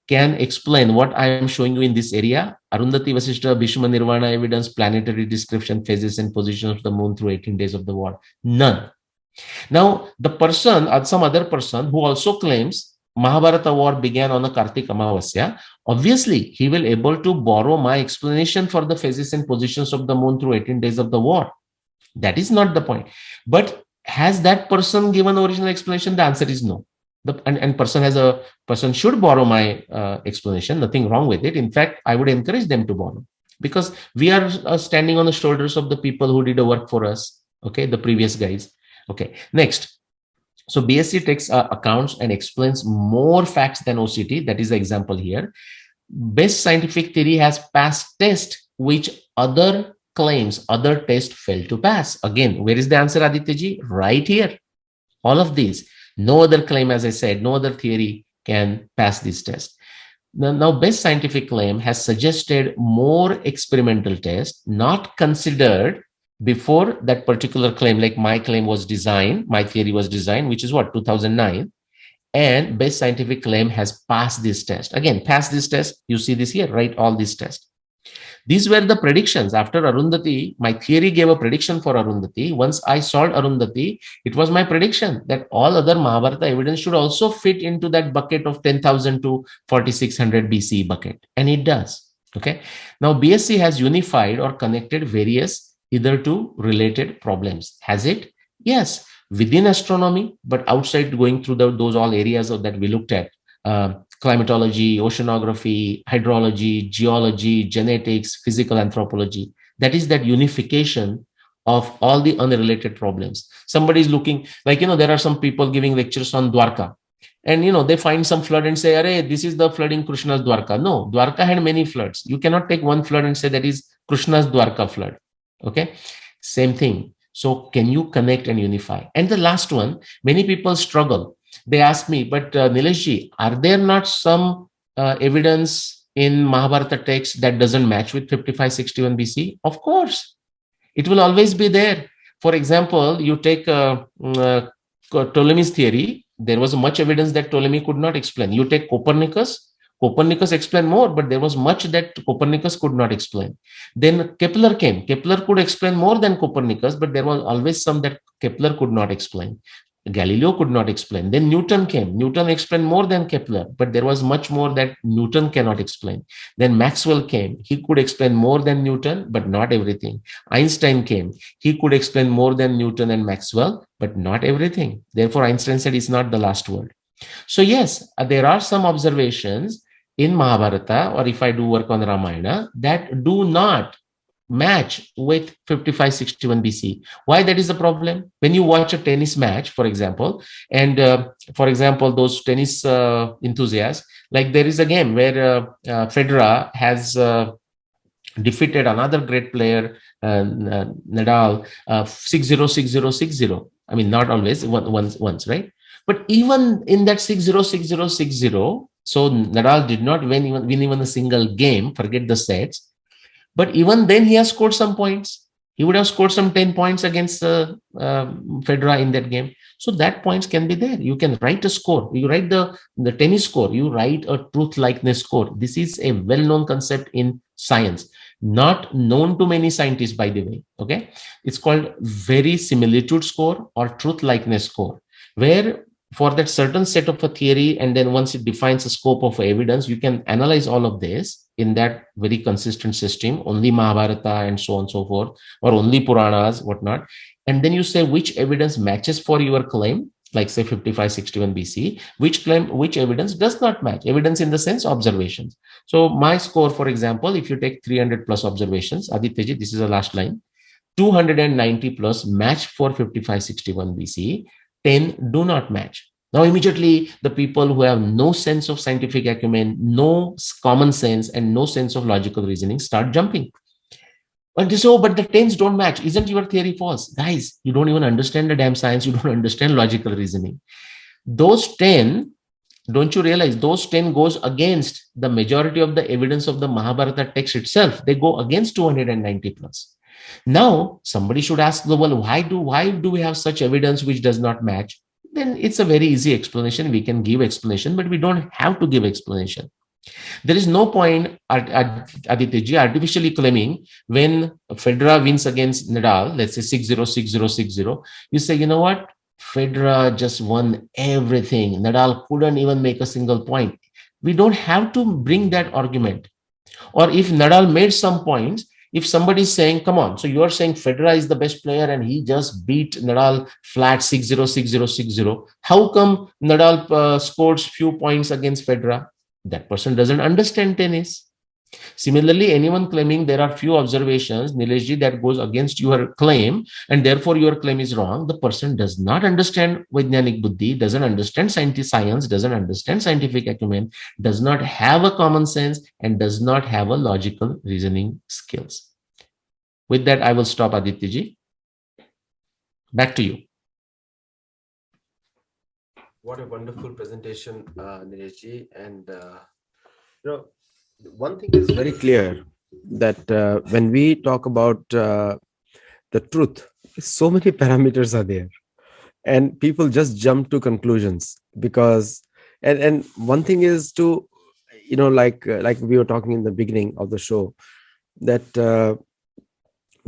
can explain what I am showing you in this area: Arundhati Vasishta, Bhishma Nirvana evidence, planetary description, phases and positions of the moon through 18 days of the war. None. Now, the person or some other person who also claims Mahabharata war began on a Kartik Amavasya, obviously he will able to borrow my explanation for the phases and positions of the moon through 18 days of the war. That is not the point. But has that person given original explanation? The answer is no. Person should borrow my explanation. Nothing wrong with it. In fact, I would encourage them to borrow, because we are standing on the shoulders of the people who did the work for us. Okay, the previous guys. Okay, next. So BSc takes accounts and explains more facts than OCT. That is the example here. Best scientific theory has passed test which other claims, other tests failed to pass. Again, where is the answer, Adityaji? Right here. All of these. No other claim, as I said, no other theory can pass this test. Now, best scientific claim has suggested more experimental tests not considered before that particular claim, like my claim was designed, my theory was designed, which is what, 2009. And best scientific claim has passed this test. Again, pass this test. You see this here, right? All these tests. These were the predictions. After Arundhati, my theory gave a prediction for Arundhati. Once I solved Arundhati, it was my prediction that all other Mahabharata evidence should also fit into that bucket of 10,000 to 4600 BC bucket. And it does. Okay. Now, BSc has unified or connected various either two related problems. Has it? Yes. Within astronomy, but outside, going through those all areas that we looked at. Climatology, oceanography, hydrology, geology, genetics, physical anthropology. That is that unification of all the unrelated problems. Somebody is looking, like, there are some people giving lectures on Dwarka. And, they find some flood and say, Arey, this is the flood in Krishna's Dwarka. No, Dwarka had many floods. You cannot take one flood and say that is Krishna's Dwarka flood. Okay, same thing. So can you connect and unify? And the last one, many people struggle. They ask me, but Nileshji, are there not some evidence in Mahabharata text that doesn't match with 5561 BC? Of course, it will always be there. For example, you take Ptolemy's theory. There was much evidence that Ptolemy could not explain. You take Copernicus. Copernicus explained more, but there was much that Copernicus could not explain. Then Kepler came. Kepler could explain more than Copernicus, but there was always some that Kepler could not explain. Galileo could not explain. Then Newton came. Newton explained more than Kepler, but there was much more that Newton cannot explain. Then Maxwell came. He could explain more than Newton, but not everything. Einstein came. He could explain more than Newton and Maxwell, but not everything. Therefore, Einstein said it's not the last word. So yes, there are some observations in Mahabharata, or if I do work on Ramayana, that do not match with 5561 BC. Why that is the problem? When you watch a tennis match, for example, and for example, those tennis enthusiasts, like there is a game where Federer has defeated another great player, Nadal, 6-0, 6-0, 6-0. I mean, not always, once, right? But even in that 6-0, 6-0, 6-0, so Nadal did not win even a single game, forget the sets. But even then, he has scored some points. He would have scored some 10 points against Federer in that game. So that points can be there. You can write a score. You write the tennis score. You write a truth likeness score. This is a well-known concept in science, not known to many scientists, by the way. Okay, it's called verisimilitude score or truth likeness score, where for that certain set of a theory, and then once it defines a scope of evidence, you can analyze all of this in that very consistent system, only Mahabharata and so on and so forth, or only Puranas, whatnot. And then you say which evidence matches for your claim, like say 5561 BC, which evidence does not match. Evidence in the sense observations. So my score, for example, if you take 300 plus observations, Adityaji, this is the last line, 290 plus match for 5561 BC, 10 do not match. Now, immediately, the people who have no sense of scientific acumen, no common sense, and no sense of logical reasoning start jumping. And they say, oh, but the 10s don't match. Isn't your theory false? Guys, you don't even understand the damn science. You don't understand logical reasoning. Those 10, don't you realize, those 10 goes against the majority of the evidence of the Mahabharata text itself. They go against 290 plus. Now, somebody should ask the world, why do we have such evidence which does not match? Then it's a very easy explanation. We can give explanation, but we don't have to give explanation. There is no point, Aditya, artificially claiming when Federer wins against Nadal, let's say 6-0, 6-0, 6-0, you say, you know what? Federer just won everything. Nadal couldn't even make a single point. We don't have to bring that argument. Or if Nadal made some points, if somebody is saying, come on, so you're saying Federer is the best player and he just beat Nadal flat 6-0, 6-0, 6-0. How come Nadal scores few points against Federer? That person doesn't understand tennis. Similarly, anyone claiming there are few observations, Nileshji, that goes against your claim, and therefore your claim is wrong, the person does not understand Vaidyanik Buddhi, doesn't understand science, doesn't understand scientific acumen, does not have a common sense, and does not have a logical reasoning skills. With that, I will stop, Adityaji. Back to you. What a wonderful presentation, Nileshji. And, one thing is very clear, that when we talk about the truth, so many parameters are there. And people just jump to conclusions because, and one thing is to, like we were talking in the beginning of the show, that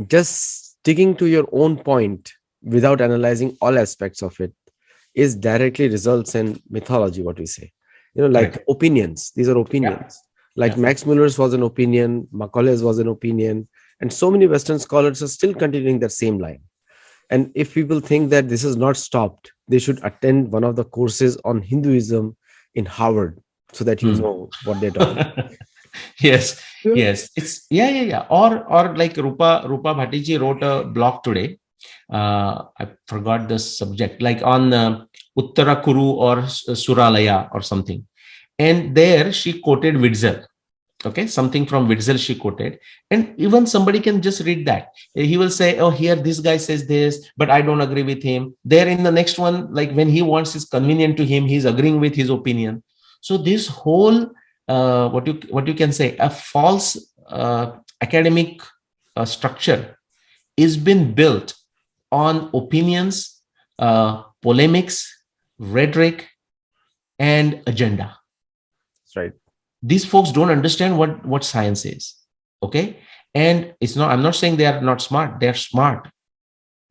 just sticking to your own point without analyzing all aspects of it is directly results in mythology, what we say, like right. Opinions. These are opinions. Like Max Muller's was an opinion, Macaulay's was an opinion, and so many Western scholars are still continuing that same line. And if people think that this is not stopped, they should attend one of the courses on Hinduism in Harvard so that you know what they're talking about. Yes. It's Or like Rupa Bhattiji wrote a blog today. I forgot the subject, like on Uttara Kuru or Suralaya or something. And there she quoted Witzel. Okay, something from Witzel she quoted. And even somebody can just read that. He will say, oh, here this guy says this, but I don't agree with him. There in the next one, like when he wants is convenient to him, he's agreeing with his opinion. So this whole, what you can say, a false academic structure is been built on opinions, polemics, rhetoric, and agenda. That's right. these folks don't understand what science is. Okay. And it's not, I'm not saying they are not smart, they are smart.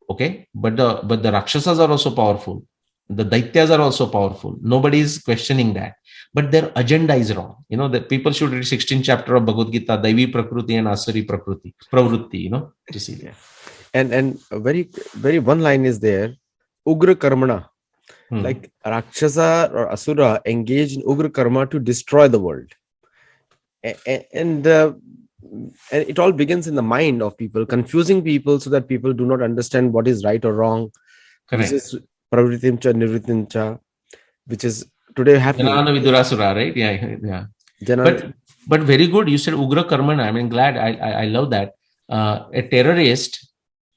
Okay. But the Rakshasas are also powerful. The Daityas are also powerful. Nobody is questioning that. But their agenda is wrong. That people should read 16th chapter of Bhagavad Gita, Daivi Prakriti and Asuri Prakriti, Pravrutti, to see that. Yeah. And a very very one line is there, Ugra Karmana. Like Rakshasa or Asura engage in Ugra Karma to destroy the world. And it all begins in the mind of people, confusing people so that people do not understand what is right or wrong. This Correct. is pravritimcha nivritimcha, which is today happening. Janana Vidurasura, right? Yeah, yeah. Janan, But very good. You said Ugra Karmana. I mean, glad. I love that. A terrorist,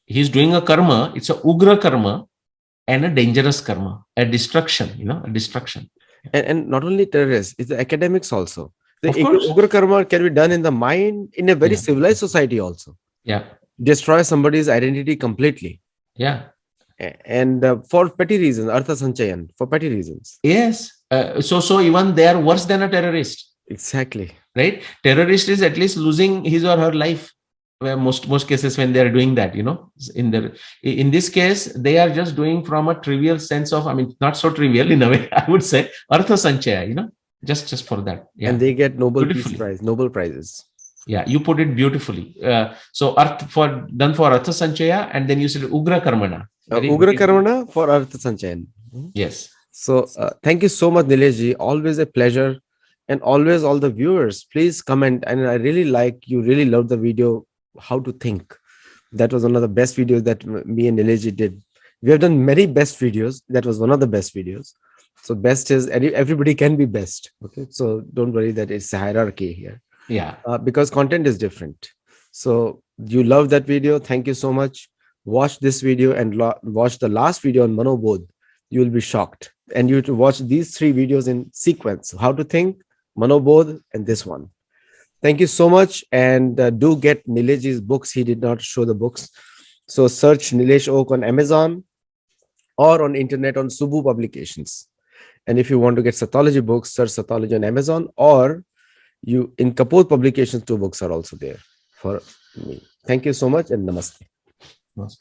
he's doing a karma. It's a Ugra karma and a dangerous karma, a destruction. A destruction. and not only terrorists, it's the academics also. The Of course. Ugra Karma can be done in the mind in a very Yeah. civilized society also. Yeah. Destroy somebody's identity completely. Yeah. And for petty reasons, Artha Sanchayan, for petty reasons. Yes. So even they are worse than a terrorist, Exactly. right? Terrorist is at least losing his or her life. Where most cases when they are doing that, in this case, they are just doing from a trivial sense of, I mean, not so trivial in a way, I would say, Artha Sanchaya, just for that. Yeah. And they get Nobel Peace Beautifully. Prize, Nobel Prizes. Yeah, you put it beautifully. So done for Artha Sanchaya, and then you said Ugra Karmana. Ugra Karmana for Artha Sanchayan. Yes. So thank you so much, Nileshji. Always a pleasure. And always all the viewers, please comment. And I really like, you really loved the video, How to Think. That was one of the best videos that me and Nileshji did. We have done many best videos. That was one of the best videos. So best is, everybody can be best. Okay. So don't worry that it's a hierarchy here. Yeah. Because content is different. So you love that video. Thank you so much. Watch this video and watch the last video on Manobodh. You will be shocked. And you to watch these 3 videos in sequence: How to Think, Manobodh, and this one. Thank you so much. And do get Nileshji's books. He did not show the books. So search Nilesh Oak on Amazon or on internet on Subbu Publications. And if you want to get Sattology books, search Sattology on Amazon, or you in Kapoor Publications, 2 books are also there for me. Thank you so much and namaste. Namaste.